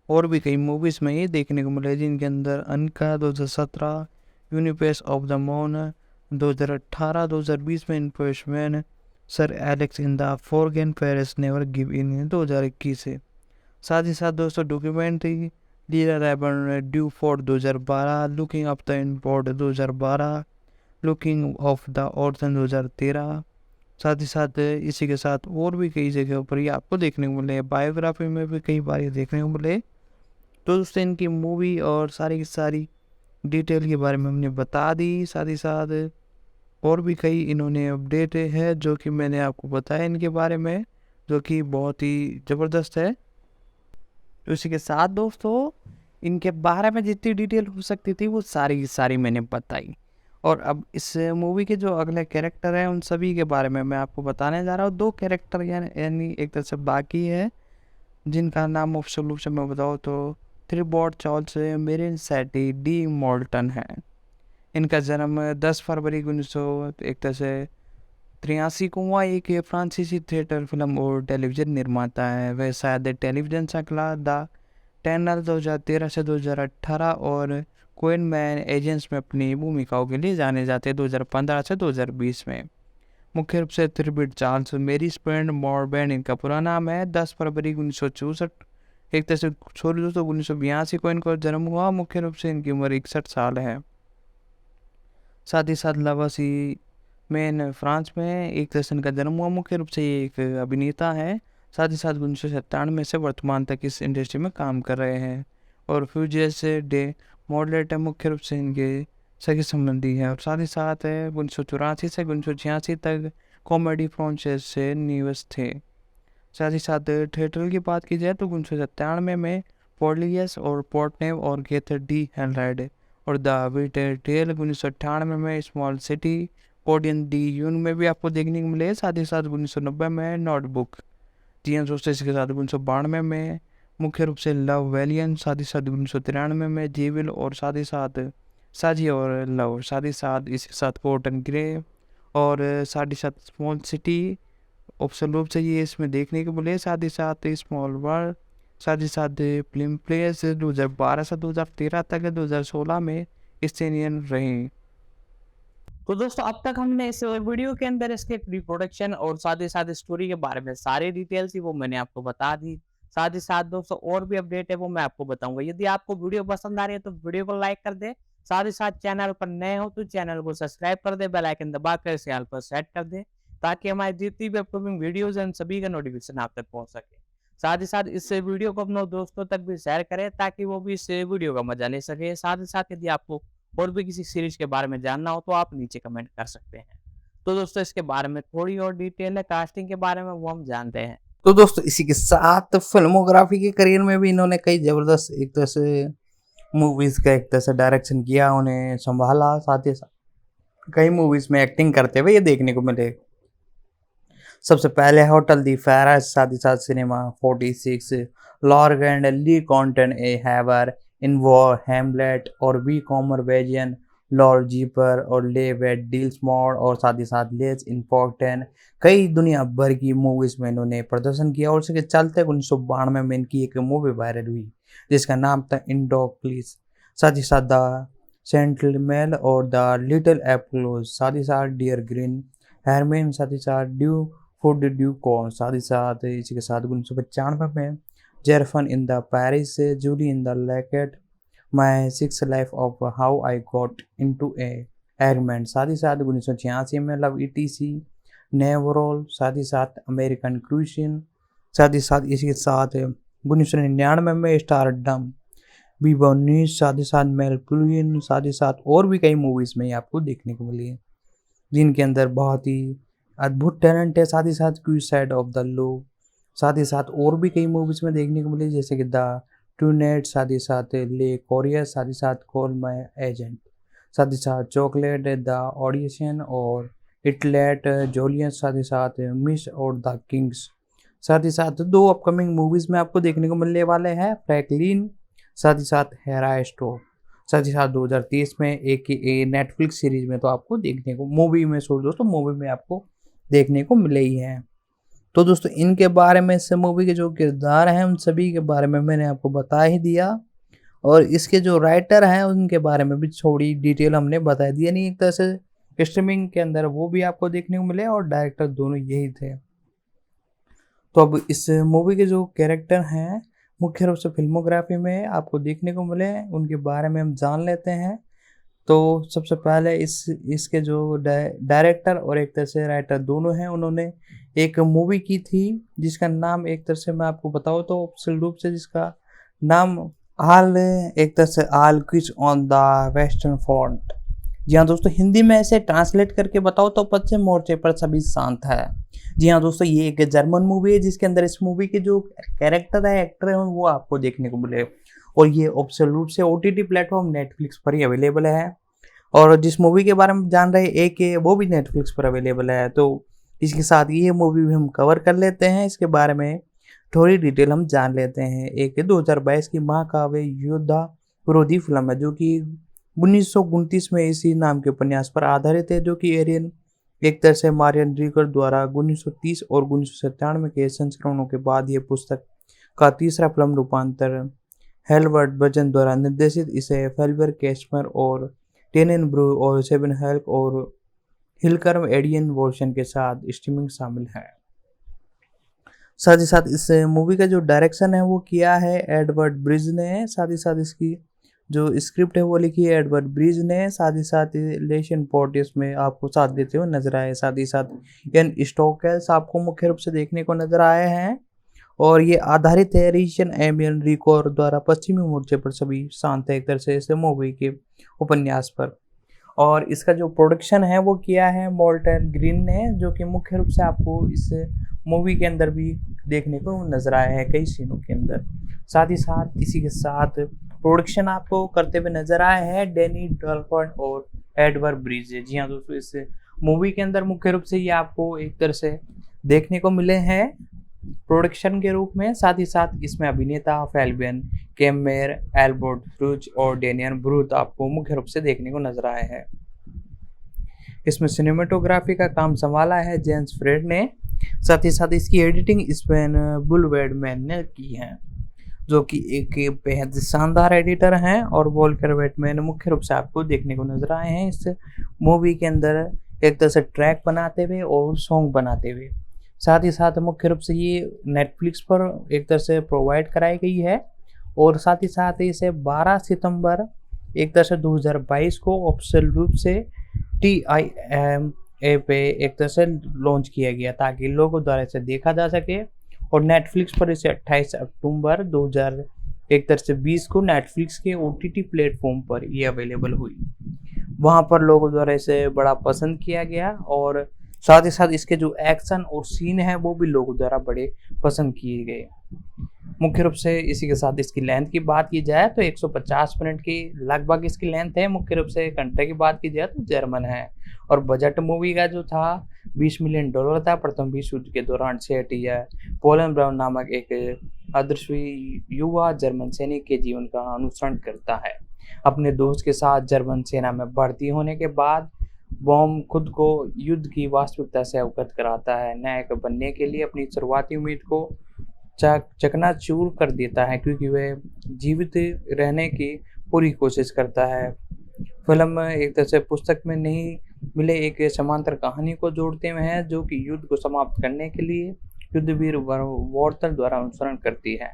और भी कई मूवीज़ में ये देखने को मिले जिनके अंदर अनका 2017, यूनिपेस ऑफ द मून 2018, 2020 में इन्फोर्समैन, sir Alex in the foreign Paris never give in 2021 से। साथ ही साथ दोस्तों डॉक्यूमेंट्री लीडर एबन due for 2012, looking up the import 2012, looking of the ऑर्थन 2013। साथ ही साथ इसी के साथ और भी कई जगहों पर ये आपको देखने को मिले। बायोग्राफी में भी कई बार ये देखने को मिले। तो दोस्तों इनकी मूवी और सारी की सारी डिटेल के बारे में हमने बता दी। साथ ही साथ और भी कई इन्होंने अपडेट है जो कि मैंने आपको बताया इनके बारे में, जो कि बहुत ही ज़बरदस्त है। तो इसी के साथ दोस्तों इनके बारे में जितनी डिटेल हो सकती थी वो सारी की सारी मैंने बताई। और अब इस मूवी के जो अगले कैरेक्टर हैं उन सभी के बारे में मैं आपको बताने जा रहा हूँ। 2 कैरेक्टर यानी एक तरह से बाकी है जिनका नाम ऑप्शन रूप से मैं बताऊँ तो थ्रीबॉट चार्ल्स मेरिन सैटी डी मॉल्टन है। इनका जन्म 10 फरवरी 1983 को हुआ। एक फ्रांसीसी थिएटर, फिल्म और टेलीविज़न निर्माता है। वह शायद टेलीविज़न श्रृंखला द टनल 2013 से 2018 और क्वीन मैन एजेंट्स में अपनी भूमिकाओं के लिए जाने जाते हैं 2015 से 2020 में। मुख्य रूप से थ्रीबॉट चार्ल्स मेरी स्पेंड मॉर्बैन इनका पूरा नाम है। 10 फरवरी 1964 एक तरह से 1982 को इनको जन्म हुआ। मुख्य रूप से इनकी उम्र 61 साल है। साथ ही साथ लवासी में फ्रांस में एक तरह से इनका जन्म हुआ। मुख्य रूप से ये एक अभिनेता है। साथ ही साथ 1997 से वर्तमान तक इस इंडस्ट्री में काम कर रहे हैं। और फ्यूजियस डे मॉडलेट मुख्य रूप से इनके सगे संबंधी है। और साथ ही साथ 1984 से 1986 तक कॉमेडी फ्रांचाइज से निवास थे। साथ ही साथ थिएटर की बात की जाए तो 1997 में पोर्लियस और पोर्टनेव और गेथर डी हेनराइड और द विटर टेल 1998 में स्मॉल सिटी कोडियन डी यून में भी आपको देखने को मिले। साथ ही साथ 1990 में नोटबुक, जी हाँ दोस्तों, इसके साथ 1992 में मुख्य रूप से लव वैलियन, साथ ही साथ 1993 में जेविल और साथ ही साथ साजी और लव, साथ ही साथ इसके साथ कॉटन ग्रे और साथ ही साथ स्मॉल सिटी ऑप्शन रूप से ये इसमें देखने को मिले। साथ ही साथ स्मॉल वर्ल्ड, साथ ही साथ फिल्म प्लेयर्स 2012 से 2013 तक 2016 में स्टेनियन रहे। तो दोस्तों अब तक हमने इस वीडियो के अंदर इसके प्री प्रोडक्शन और साथ ही साथ स्टोरी के बारे में सारी डिटेल्स थी वो मैंने आपको बता दी। साथ ही साथ दोस्तों और भी अपडेट है वो मैं आपको बताऊंगा। यदि आपको वीडियो पसंद आ रही है तो वीडियो को लाइक कर दे। साथ ही साथ चैनल पर नए हो तो चैनल को सब्सक्राइब कर दे, बेल आइकन दबाकर इसे ऑल पर सेट कर दे ताकि हमारी जितनी भी अपकमिंग वीडियोज हैं सभी का नोटिफिकेशन आप तक पहुंच सके। साथ ही साथ इस वीडियो को अपने दोस्तों तक भी शेयर करें ताकि वो भी इस वीडियो का मजा ले सके। साथ ही साथ यदि आपको और भी किसी सीरीज के बारे में जानना हो तो आप नीचे कमेंट कर सकते हैं। तो दोस्तों इसके बारे में थोड़ी और डिटेल है कास्टिंग के बारे में वो हम जानते हैं। तो दोस्तों इसी के साथ फिल्मोग्राफी के करियर में भी इन्होंने कई जबरदस्त एक तरह से मूवीज का एक तरह से डायरेक्शन किया, उन्हें संभाला, साथ ही साथ कई मूवीज में एक्टिंग करते हुए ये देखने को मिले। सबसे पहले होटल दी फेरस, साथ ही साथ सिनेमा 46, लॉर्ग एंड ली कॉन्टन ए हैवर, इन वॉर, हैमलेट और वी कॉमर वेजियन, लॉर्ड जीपर और ले वेट डील्स मॉड और साथ ही साथ लेस इम्पोर्टेंट कई दुनिया भर की मूवीज में इन्होंने प्रदर्शन किया। और उसके चलते 1992 में इनकी एक मूवी वायरल हुई जिसका नाम था इंडोक्लिस, साथ ही साथ द सेंटिनल और द लिटिल एप्लोज, साथ ही साथ डियर ग्रीन हेरमेन, साथ ही साथ ड्यू फूड ड्यू कॉर्न, साथ ही साथ इसी के साथ 1995 में जेरफन in the Paris, Julie in the लैकेट, my six life of how I got into a airman, साथ ही साथ 1986 में लव ईटीसी, नेवरोल, साथ ही साथ अमेरिकन क्रूशियन, साथ ही साथ इसी के साथ 1999 में स्टारडम, बीबोनीस, साथ ही साथ मेलपुलियन, साथ ही साथ और भी कई मूवीज में आपको देखने को मिली है जिनके अंदर बहुत ही अद्भुत टैलेंट है। साथ ही साथ quick side of the low, साथ ही साथ और भी कई मूवीज में देखने को मिली जैसे कि द टूनेट, साथ ही साथ ले कोरिया, साथ ही साथ कॉल माई एजेंट, साथ ही साथ चॉकलेट द ऑडिशन और इटलेट जोलियन, साथ ही साथ मिस और द किंग्स। साथ ही साथ दो अपकमिंग मूवीज में आपको देखने को मिलने वाले हैं, फ्रैंकलिन, साथ ही साथ हेरा स्टोर, साथ ही साथ 2030 में एक नेटफ्लिक्स सीरीज में तो आपको देखने को मूवी में आपको देखने को मिले ही हैं। तो दोस्तों इनके बारे में, इस मूवी के जो किरदार हैं उन सभी के बारे में मैंने आपको बता ही दिया, और इसके जो राइटर हैं उनके बारे में भी थोड़ी डिटेल हमने बता दी, यानी एक तरह से स्ट्रीमिंग के अंदर वो भी आपको देखने को मिले और डायरेक्टर दोनों यही थे। तो अब इस मूवी के जो कैरेक्टर हैं मुख्य रूप से फिल्मोग्राफी में आपको देखने को मिले, उनके बारे में हम जान लेते हैं। तो सबसे पहले इसके जो डायरेक्टर और एक तरह से राइटर दोनों हैं, उन्होंने एक मूवी की थी जिसका नाम एक तरह से मैं आपको बताऊँ तो ऑफिशियल रूप से जिसका नाम एक तरह से all quiet on the western front. जी हाँ दोस्तों, हिंदी में ऐसे ट्रांसलेट करके बताओ तो पश्चिम मोर्चे पर सभी शांत है। जी हाँ दोस्तों, ये एक जर्मन मूवी है जिसके अंदर इस मूवी के जो कैरेक्टर है, एक्टर है, वो आपको देखने को मिले, और ये ऑफिशियल रूप से OTT प्लेटफॉर्म नेटफ्लिक्स पर ही अवेलेबल है। और जिस मूवी के बारे में जान रहे हैं वो भी नेटफ्लिक्स पर अवेलेबल है। तो इसके साथ ये मूवी भी हम कवर कर लेते हैं, इसके बारे में थोड़ी डिटेल हम जान लेते हैं। एक 2022 की महाकाव्य योद्धा विरोधी फिल्म है जो कि 1929 में इसी नाम के उपन्यास पर आधारित है, जो कि एरियन एक तरह से मारियन रीकर द्वारा 1930 और 1997 के संस्करणों के बाद ये पुस्तक का तीसरा फिल्म रूपांतर हेलबर्ट बर्जन द्वारा निर्देशित। इसे फेल्बर कैस्पर और टेनेन ब्रू और सेवन हेल्क और हिलकर्म एडियन वोल्शन के साथ स्ट्रीमिंग शामिल है। साथ ही साथ इस मूवी का जो डायरेक्शन है वो किया है एडवर्ड ब्रिज ने, साथ ही साथ इसकी जो स्क्रिप्ट है वो लिखी है एडवर्ड ब्रिज ने, साथ ही साथ लेशन पोर्टिस में आपको साथ देते हुए नजर आए, साथ ही साथ एन स्टोकेल्स आपको मुख्य रूप से देखने को नजर आए हैं, और ये आधारित है रीशन एमियन रिकोर द्वारा पश्चिमी मोर्चे पर सभी शांत है एक तरह से इस मूवी के उपन्यास पर। और इसका जो प्रोडक्शन है वो किया है मोल्टन ग्रीन ने, जो कि मुख्य रूप से आपको इस मूवी के अंदर भी देखने को नजर आया है कई सीनों के अंदर। साथ ही साथ इसी के साथ प्रोडक्शन आपको करते हुए नजर आए हैं डैनी डॉल्फन और एडवर्ड ब्रिज। जी हाँ दोस्तों, इस मूवी के अंदर मुख्य रूप से ये आपको एक तरह से देखने को मिले हैं प्रोडक्शन के रूप में। साथ ही साथ इसमें अभिनेता फेल्बियन केमेर, एल्बर्ट फ्रूच और डेनियन ब्रूथ आपको मुख्य रूप से देखने को नजर आए हैं। इसमें सिनेमेटोग्राफी का काम संभाला है जेम्स फ्रेड ने, साथ ही साथ इसकी एडिटिंग स्पेन बुलवेडमैन ने की है, जो कि एक बेहद शानदार एडिटर हैं, और वॉल्कर वेटमैन मुख्य रूप से आपको देखने को नजर आए हैं इस मूवी के अंदर एक तरह से ट्रैक बनाते हुए और सॉन्ग बनाते हुए। साथ ही साथ मुख्य रूप से ये नेटफ्लिक्स पर एक तरह से प्रोवाइड कराई गई है, और साथ ही साथ इसे 12 सितंबर एक तरह से 2022 को ऑफिशियल रूप से TIMA पे एक तरह से लॉन्च किया गया ताकि लोगों द्वारा इसे देखा जा सके, और नेटफ्लिक्स पर इसे 28 अक्टूबर 2020 को नेटफ्लिक्स के OTT प्लेटफॉर्म पर ये अवेलेबल हुई। वहाँ पर लोगों द्वारा इसे बड़ा पसंद किया गया, और साथ ही साथ इसके जो एक्शन और सीन है वो भी लोगों द्वारा बड़े पसंद किए गए। मुख्य रूप से इसी के साथ इसकी लेंथ की बात की जाए तो 150 मिनट की लगभग इसकी लेंथ है। मुख्य रूप से कंट्री की बात की जाए तो जर्मन है। और बजट मूवी का जो था $20 मिलियन था। प्रथम विश्व युद्ध के दौरान सेट यह पोलन ब्राउन नामक एक आदर्शवी युवा जर्मन सैनिक के जीवन का अनुसरण करता है। अपने दोस्त के साथ जर्मन सेना में भर्ती होने के बाद बॉम्ब खुद को युद्ध की वास्तविकता से अवगत कराता है। नायक बनने के लिए अपनी शुरुआती उम्मीद को चकनाचूर कर देता है क्योंकि वह जीवित रहने की पूरी कोशिश करता है। फिल्म एक तरह से पुस्तक में नहीं मिले एक समांतर कहानी को जोड़ते हुए है जो कि युद्ध को समाप्त करने के लिए युद्धवीर वॉर्टल द्वारा अनुसरण करती है।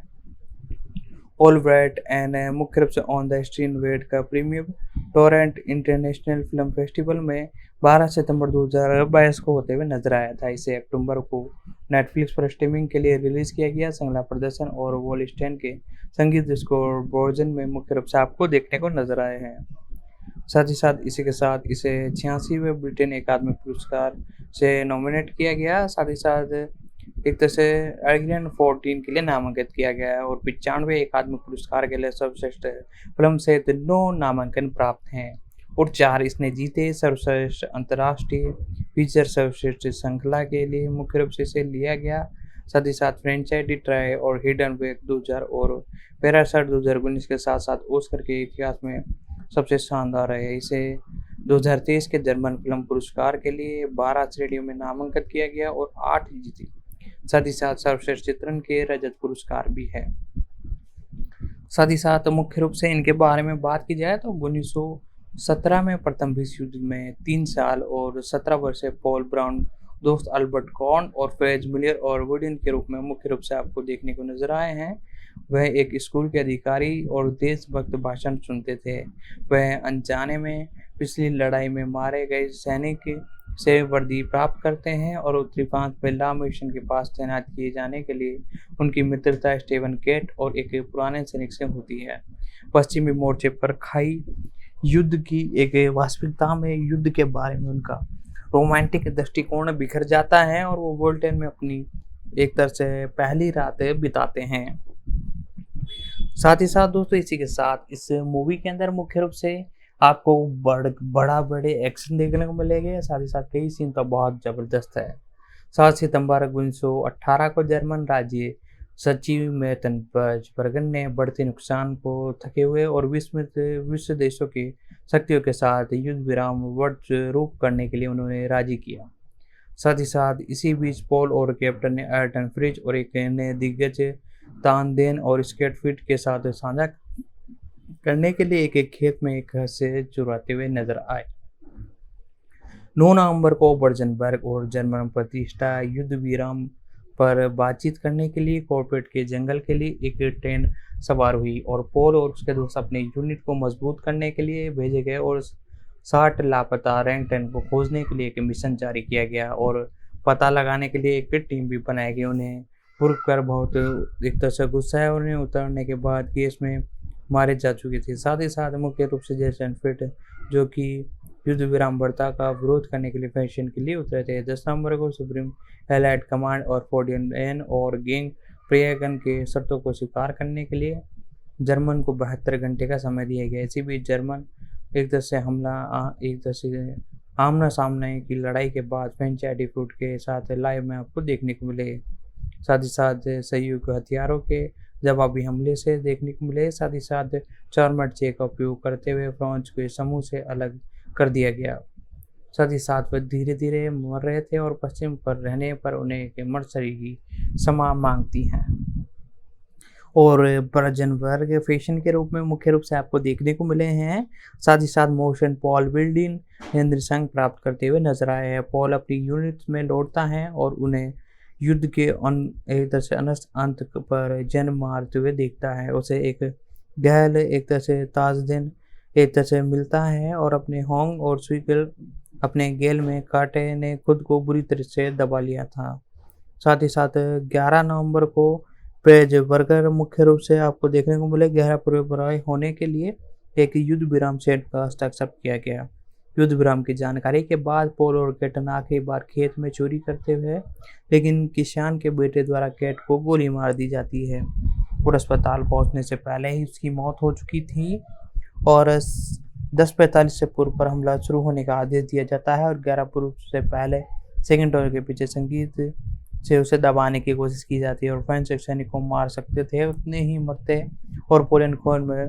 ऑलब्राइट एंड मुख्य रूप से ऑन द स्क्रीन वेट का premium Torrent international film festival में 12 सितंबर 2022 को होते हुए नजर आया था। इसे अक्टूबर को नेटफ्लिक्स पर स्ट्रीमिंग के लिए रिलीज किया गया। संगला प्रदर्शन और वॉल स्टेन के संगीत स्कोर वर्जन में मुख्य रूप से आपको देखने को नजर आए हैं। साथ ही साथ इसी के साथ इसे 86वें ब्रिटेन अकादमी पुरस्कार से नॉमिनेट किया गया। साथ ही साथ एक तरह से अर्गियन 14 के लिए नामांकित किया गया है और 95वें अकादमी पुरस्कार के लिए सर्वश्रेष्ठ फिल्म से 9 नामांकन प्राप्त हैं और 4 इसने जीते। सर्वश्रेष्ठ अंतर्राष्ट्रीय फीचर सर्वश्रेष्ठ श्रृंखला के लिए मुख्य रूप से इसे लिया गया। साथ ही साथ फ्रेंचाइजी ट्राई और हिडन वेक 2000 और पैरासाइट 2019 के साथ साथ ऑस्कर के इतिहास में सबसे शानदार है। इसे 2023 के जर्मन फिल्म पुरस्कार के लिए 12 श्रेणियों में नामांकित किया गया और 8 जीती। साथ ही साथ सर्वश्रेष्ठ चित्रण के रजत पुरस्कार भी है। साथ ही साथ मुख्य रूप से इनके बारे में बात की जाए तो 1917 में प्रथम विश्व युद्ध में 3 साल और 17 वर्षीय पॉल ब्राउन दोस्त अल्बर्ट कॉर्न और फ्रेज मिलियर और वुडिन के रूप में मुख्य रूप से आपको देखने को नजर आए हैं। वह एक स्कूल के अधिकारी और देशभक्त भाषण सुनते थे। वह अनजाने में पिछली लड़ाई में मारे गए सैनिक से वर्दी प्राप्त करते हैं और उत्तरी फ्रांस में ला मिशन के पास तैनात किए जाने के लिए उनकी मित्रता स्टीवन केट और एक पुराने सैनिक से होती है। पश्चिमी मोर्चे पर खाई युद्ध की एक वास्तविकता में युद्ध के बारे में उनका रोमांटिक दृष्टिकोण बिखर जाता है और वो वोल्टेन में अपनी एक तरह से पहली रात बिताते हैं। साथ ही साथ दोस्तों इसी के साथ इस मूवी के अंदर मुख्य रूप से आपको बड़े एक्शन देखने को मिलेंगे। साथ ही साथ कई सीन तो बहुत जबरदस्त है। 7 सितंबर 1918 को जर्मन राज्य सचिव मेटनबर्ग बर्गन ने बढ़ते नुकसान को थके हुए और विश्व देशों की शक्तियों के साथ युद्ध विराम वर्ष रूप करने के लिए उन्होंने राजी किया। साथ ही साथ इसी बीच पॉल और कैप्टन ने एयरटन फ्रिज और एक नए दिग्गज तानदेन और स्केटफिट के साथ साझा करने के लिए एक खेत में एक घर से चुराते हुए नजर आए। 9 नवंबर को बर्जनबर्ग और जर्मन प्रतिष्ठा युद्ध विराम पर बातचीत करने के लिए कॉर्पोरेट के जंगल के लिए एक ट्रेन सवार हुई और पॉल और उसके दोस्त अपने यूनिट को मजबूत करने के लिए भेजे गए और 60 लापता रैंगटन को खोजने के लिए एक मिशन जारी किया गया और पता लगाने के लिए एक टीम भी बनाई गई। उन्हें भुरक कर बहुत एक तरह से गुस्सा है और उन्हें उतरने के बाद केस में मारे जा चुके थे। साथ ही साथ मुख्य रूप से जैसन फिट जो कि युद्ध विराम वार्ता का विरोध करने के लिए फैशन के लिए उतरे थे। 10 नवंबर को सुप्रीम एलाइड कमांड और फोर्डियन और गेंग प्रियगन के शर्तों को स्वीकार करने के लिए जर्मन को 72 घंटे का समय दिया गया। इसी बीच जर्मन एक तरह से आमना सामने की लड़ाई के बाद फ्रेंचाइजी फ्रूट के साथ लाइव में आपको देखने को मिले। साथ ही साथ संयुक्त हथियारों के जवाबी हमले से देखने को मिले। साथ ही साथ चार्मर चेक का उपयोग करते हुए फ्रांस के समूह से अलग कर दिया गया। साथ ही साथ वह धीरे धीरे मर रहे थे और पश्चिम पर रहने पर उन्हें एक मर्सरी की क्षमा मांगती हैं। और बर्जनबर्ग फैशन के रूप में मुख्य रूप से आपको देखने को मिले हैं। साथ ही साथ मोशन पॉल बिल्डिंग संग प्राप्त करते हुए नजर आए हैं। पॉल अपनी यूनिट में लौटता है और उन्हें युद्ध के एक तरह से अंत पर जन मारते हुए देखता है। उसे एक गैल एक तरह से ताजदिन एक तरह से मिलता है और अपने होंग और स्विगल अपने गेल में काटे ने खुद को बुरी तरह से दबा लिया था। साथ ही साथ 11 नवंबर को पेज बर्गर मुख्य रूप से आपको देखने को मिले। गहरा पूर्वाभ्यास होने के लिए एक युद्ध विराम सेट का हस्ताक्षर किया गया। युद्ध विराम की जानकारी के बाद पॉल और कैटन आखिरी बार खेत में चोरी करते हुए लेकिन किसान के बेटे द्वारा कैट को गोली मार दी जाती है। और अस्पताल पहुंचने से पहले ही उसकी मौत हो चुकी थी और 10:45 से पूर्व पर हमला शुरू होने का आदेश दिया जाता है और 11 पूर्व से पहले सेकंड टॉवर के पीछे संगीत से उसे दबाने की कोशिश की जाती है और फ्रेंच सैनिकों को मार सकते थे उतने ही मरते और पोलैंड खोल में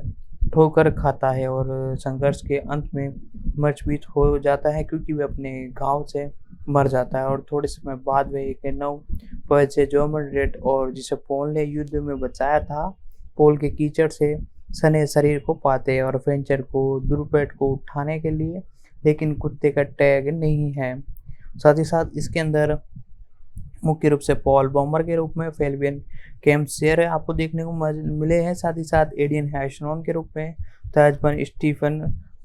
ठोकर खाता है और संघर्ष के अंत में मजबूत हो जाता है क्योंकि वे अपने घाव से मर जाता है और थोड़े समय बाद वे एक 9 पैसे जर्मन रेड और जिसे पोल ने युद्ध में बचाया था पोल के कीचड़ से सने शरीर को पाते हैं और फ्रेंचर को दुर्पेट को उठाने के लिए लेकिन कुत्ते का टैग नहीं है। साथ ही साथ इसके अंदर मुख्य रूप से पॉल बॉमर के रूप में फेल्बियन कैम्पसेयर आपको देखने को मिले हैं। साथ ही साथ एडियन हैशनॉन के रूप में ताजबन स्टीफन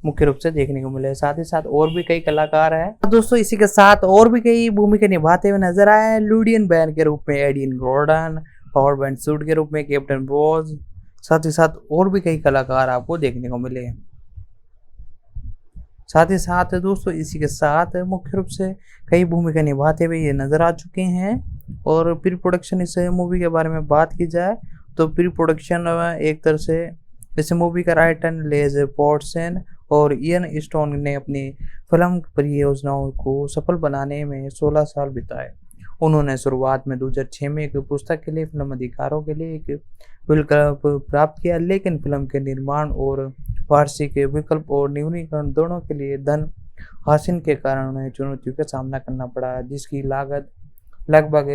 मुख्य रूप से देखने को मिले। साथ ही साथ और भी कई कलाकार हैं दोस्तों इसी के साथ और भी कई भूमिका निभाते हुए नजर आए। लुडियन बैन के रूप में एडियन गॉर्डन, पावर बैंड सूट के रूप में कैप्टन बॉज, साथ ही साथ और भी कई कलाकार आपको देखने को मिले। साथ ही साथ दोस्तों इसी के साथ मुख्य रूप से कई भूमिका निभाते हुए ये नजर आ चुके हैं। और प्री प्रोडक्शन इस मूवी के बारे में बात की जाए तो प्री प्रोडक्शन एक तरह से इस मूवी का राइटर लेज पॉर्टसन और इयन स्टोन ने अपनी फिल्म परियोजनाओं को सफल बनाने में 16 साल बिताए। उन्होंने शुरुआत में 2006 में एक पुस्तक के लिए फिल्म अधिकारों के लिए एक विकल्प प्राप्त किया लेकिन फिल्म के निर्माण और वार्षिक विकल्प और न्यूनीकरण दोनों के लिए धन हासिल के कारण उन्हें चुनौतियों का सामना करना पड़ा जिसकी लागत लगभग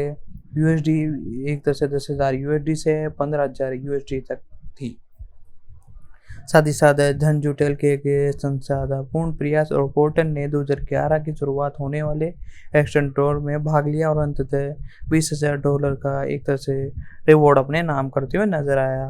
यूएसडी एक तरह से 10,000 यूएसडी से 15,000 यूएसडी तक थी। साथ ही साथ धन जुटेल के संसाधनपूर्ण प्रयास और पोर्टन ने 2011 की शुरुआत होने वाले एक्शन टूर में भाग लिया और अंततः $20,000 का एक तरह से रिवॉर्ड अपने नाम करते हुए नजर आया।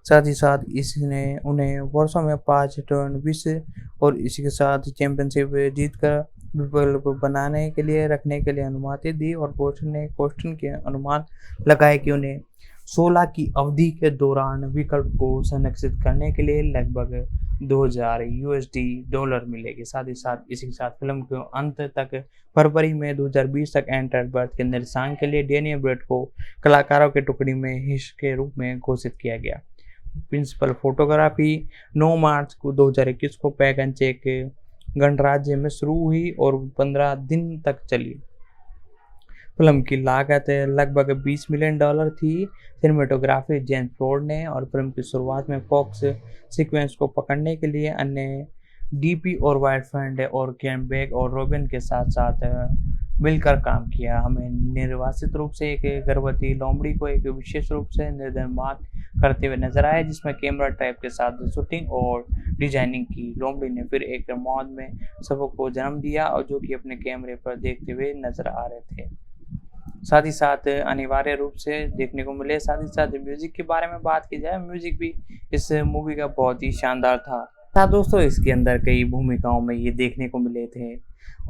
साथ ही साथ इसने उन्हें वर्षों में 5 टर्न विश्व और इसी के साथ चैंपियनशिप जीतकर विकल्प बनाने के लिए रखने के लिए अनुमति दी और पोर्टन ने क्वेश्चन के अनुमान लगाए कि उन्हें 16 की अवधि के दौरान विकल्प को संरक्षित करने के लिए लगभग $2,000 मिलेगी। साथ ही साथ इसी के साथ फिल्म के अंत तक फरवरी में 2020 तक एंटर बर्थ के निर्देशन के लिए डेनियल ब्रेड को कलाकारों के टुकड़ी में हिस्से के रूप में घोषित किया गया। प्रिंसिपल फोटोग्राफी 9 मार्च को 2021 को पैगन चेक गणराज्य में शुरू हुई और 15 दिन तक चली। फिल्म की लागत लगभग $20 मिलियन थी। सिनेमेटोग्राफी जेम्स फोर्ड ने और फिल्म की शुरुआत में फॉक्स सीक्वेंस को पकड़ने के लिए अन्य डीपी और वाइट फ्रेंड और कैम बेग और रॉबिन के साथ साथ मिलकर काम किया। हमें निर्वासित रूप से एक गर्भवती लोमड़ी को एक विशेष रूप से निर्माण करते हुए नजर आया जिसमें कैमरा ट्रैप के साथ शूटिंग और डिजाइनिंग की। लोमड़ी ने फिर एक मौत में सबक को जन्म दिया और जो कि अपने कैमरे पर देखते हुए नजर आ रहे थे। साथ ही साथ अनिवार्य रूप से देखने को मिले। साथ ही साथ म्यूजिक के बारे में बात की जाए, म्यूजिक भी इस मूवी का बहुत ही शानदार था दोस्तों। इसके अंदर कई भूमिकाओं में ये देखने को मिले थे।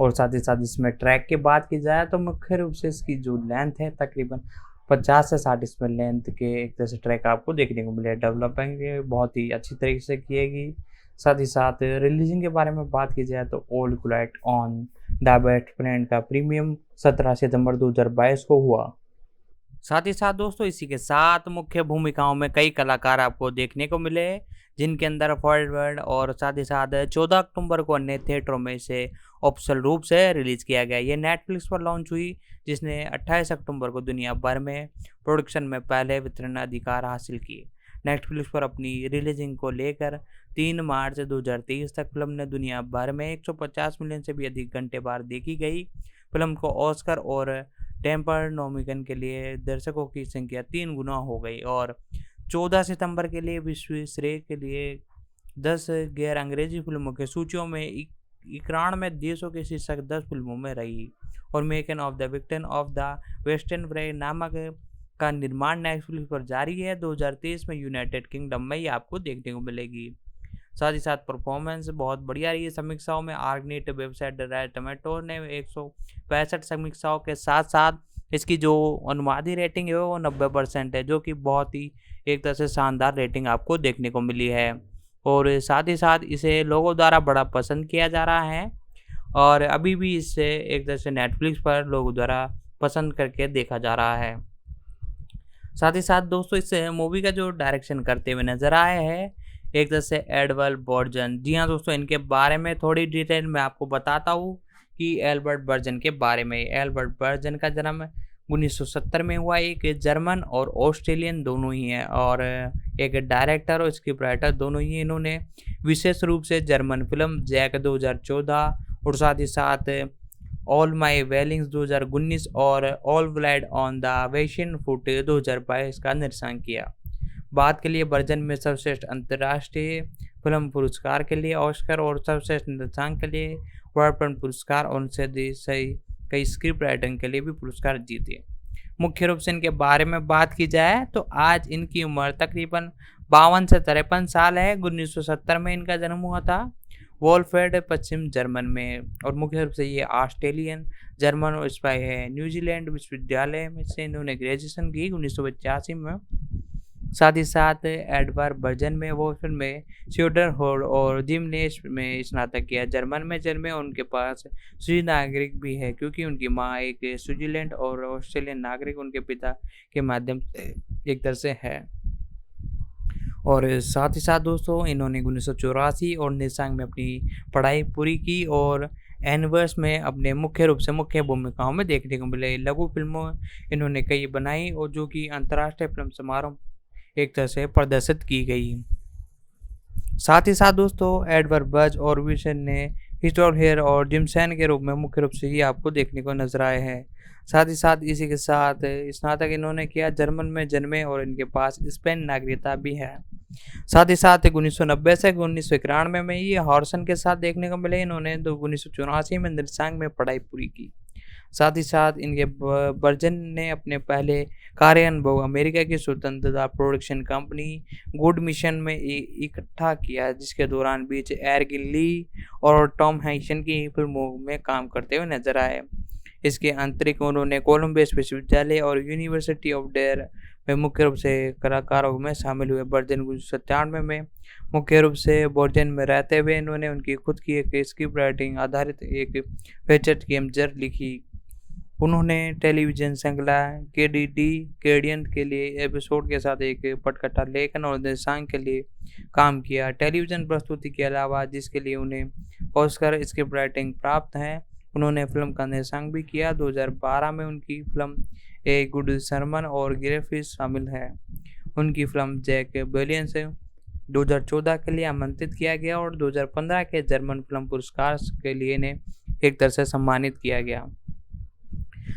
और साथ ही साथ इसमें ट्रैक की बात की जाए तो मुख्य रूप से इसकी जो लेंथ है तकरीबन 50 से 60 इसमें लेंथ के एक तरह से ट्रैक आपको देखने को मिले। डेवलपिंग बहुत ही अच्छी तरीके से की गई। साथ ही साथ रिलीजिंग के बारे में बात की जाए तो all quiet on the westland का प्रीमियम 17 सितंबर 2022 को हुआ। साथ ही साथ दोस्तों इसी के साथ मुख्य भूमिकाओं में कई कलाकार आपको देखने को मिले जिनके अंदर फॉरवर्ड और साथ ही साथ 14 अक्टूबर को अन्य थिएटरों में इसे ऑफिशियल रूप से रिलीज किया गया। ये नेटफ्लिक्स पर लॉन्च हुई जिसने 28 अक्टूबर को दुनिया भर में प्रोडक्शन में पहले वितरण अधिकार हासिल किए। नेटफ्लिक्स पर अपनी रिलीजिंग को लेकर 3 मार्च 2023 तक फिल्म ने दुनिया भर में 150 मिलियन से भी अधिक घंटे बार देखी गई। फिल्म को ऑस्कर और टेम्पर नॉमिनेशन के लिए दर्शकों की संख्या 3 गुना हो गई और 14 सितंबर के लिए विश्व श्रेय के लिए 10 गैर अंग्रेजी फिल्मों के सूचियों में 91 देशों के शीर्षक 10 फिल्मों में रही। और मेकन of the victim of the western bread नामक का निर्माण नेटफ्लिक्स पर जारी है। 2023 में यूनाइटेड किंगडम में ही आपको देखने को मिलेगी। साथ ही साथ परफॉर्मेंस बहुत बढ़िया रही है समीक्षाओं में। आर्गनेट वेबसाइट रेड टोमेटो ने 165 समीक्षाओं के साथ साथ इसकी जो अनुवादी रेटिंग है वो 90% है, जो कि बहुत ही एक तरह से शानदार रेटिंग आपको देखने को मिली है। और साथ ही साथ इसे लोगों द्वारा बड़ा पसंद किया जा रहा है और अभी भी इसे एक तरह से नेटफ्लिक्स पर लोगों द्वारा पसंद करके देखा जा रहा है। साथ ही साथ दोस्तों इस मूवी का जो डायरेक्शन करते हुए नजर आए हैं एक तरह से एडवर्ड बर्जन। जी हाँ दोस्तों, इनके बारे में थोड़ी डिटेल मैं आपको बताता हूँ कि एल्बर्ट बर्जन के बारे में। एल्बर्ट बर्जन का जन्म 1970 में हुआ। एक जर्मन और ऑस्ट्रेलियन दोनों ही हैं और एक डायरेक्टर और स्क्रिप्ट राइटर दोनों ही। इन्होंने विशेष रूप से जर्मन फिल्म जैक 2014 और साथ ही साथ ऑल माई वेलिंग्स 2019 और ऑल ब्लाइड ऑन द वेशन फुट 2022 का निर्देशन किया। बात के लिए बर्जन में सर्वश्रेष्ठ अंतर्राष्ट्रीय फिल्म पुरस्कार के लिए ऑस्कर और सर्वश्रेष्ठ निर्देशन के लिए वर्ल्ड पुरस्कार और उनसे कई स्क्रिप्ट राइटिंग के लिए भी पुरस्कार जीते। मुख्य रूप से इनके बारे में बात की जाए तो आज इनकी उम्र तकरीबन 52 से 53 साल है। 1970 में इनका जन्म हुआ था वोलफेड पश्चिम जर्मन में और मुख्य रूप से ये ऑस्ट्रेलियन जर्मन और स्पाई है। न्यूजीलैंड विश्वविद्यालय में से इन्होंने ग्रेजुएशन की 1985 में। साथ ही साथ एडवर्ड बर्जन में वो फिल्म में स्वीडन हॉल और जिमनेस में स्नातक किया। जर्मन में जन्मे उनके पास स्वीडिश नागरिक भी है क्योंकि उनकी माँ एक स्विट्जरलैंड और ऑस्ट्रेलियन नागरिक उनके पिता के माध्यम से एक तरह से है। और साथ ही साथ दोस्तों इन्होंने 1984 और निशांग में अपनी पढ़ाई पूरी की और एनवर्स में अपने मुख्य रूप से मुख्य भूमिकाओं में देखने को मिले। लघु फिल्मों इन्होंने कई बनाई और जो कि अंतर्राष्ट्रीय फिल्म समारोह एक तरह से प्रदर्शित की गई। साथ ही साथ दोस्तों एडवर्ड बर्ज और विल्सन ने हिस्टोर हेयर और जिमसन के रूप में मुख्य रूप से ही आपको देखने को नजर आए हैं। साथ ही साथ इसी के साथ स्नातक इन्होंने किया। जर्मन में जन्मे और इनके पास स्पेन नागरिकता भी है। साथ ही साथ 1990 से 1991 में ये हॉर्सन के साथ देखने को मिले। इन्होंने 1984 में निर्देशांक में पढ़ाई पूरी की। साथ ही साथ इनके बर्जन ने अपने पहले कार्य अनुभव अमेरिका की स्वतंत्रता प्रोडक्शन कंपनी गुड मिशन में इकट्ठा किया, जिसके दौरान बीच एरगिल ली और टॉम हैंक्सन की फिल्मों में काम करते हुए नजर आए। इसके अतिरिक्त उन्होंने कोलंबिया विश्वविद्यालय और यूनिवर्सिटी ऑफ डेयर में मुख्य रूप से कलाकारों में शामिल हुए। बर्जन 1997 में मुख्य रूप से बर्जन में रहते हुए इन्होंने उनकी खुद की एक स्क्रिप्ट राइटिंग आधारित एक फीचर गेम जर लिखी। उन्होंने टेलीविजन श्रृंखला केडीडी केडियन के लिए एपिसोड के साथ एक पटकथा लेखन और निर्देशन के लिए काम किया। टेलीविजन प्रस्तुति के अलावा जिसके लिए उन्हें ऑस्कर स्क्रिप्ट राइटिंग प्राप्त है, उन्होंने फिल्म का निर्देशन भी किया। 2012 में उनकी फिल्म ए गुड सरमन और ग्रेफिस शामिल है। उनकी फिल्म जैक बेलियन से 2014 के लिए आमंत्रित किया गया और 2015 के जर्मन फिल्म पुरस्कार के लिए इन्हें एक तरह से सम्मानित किया गया।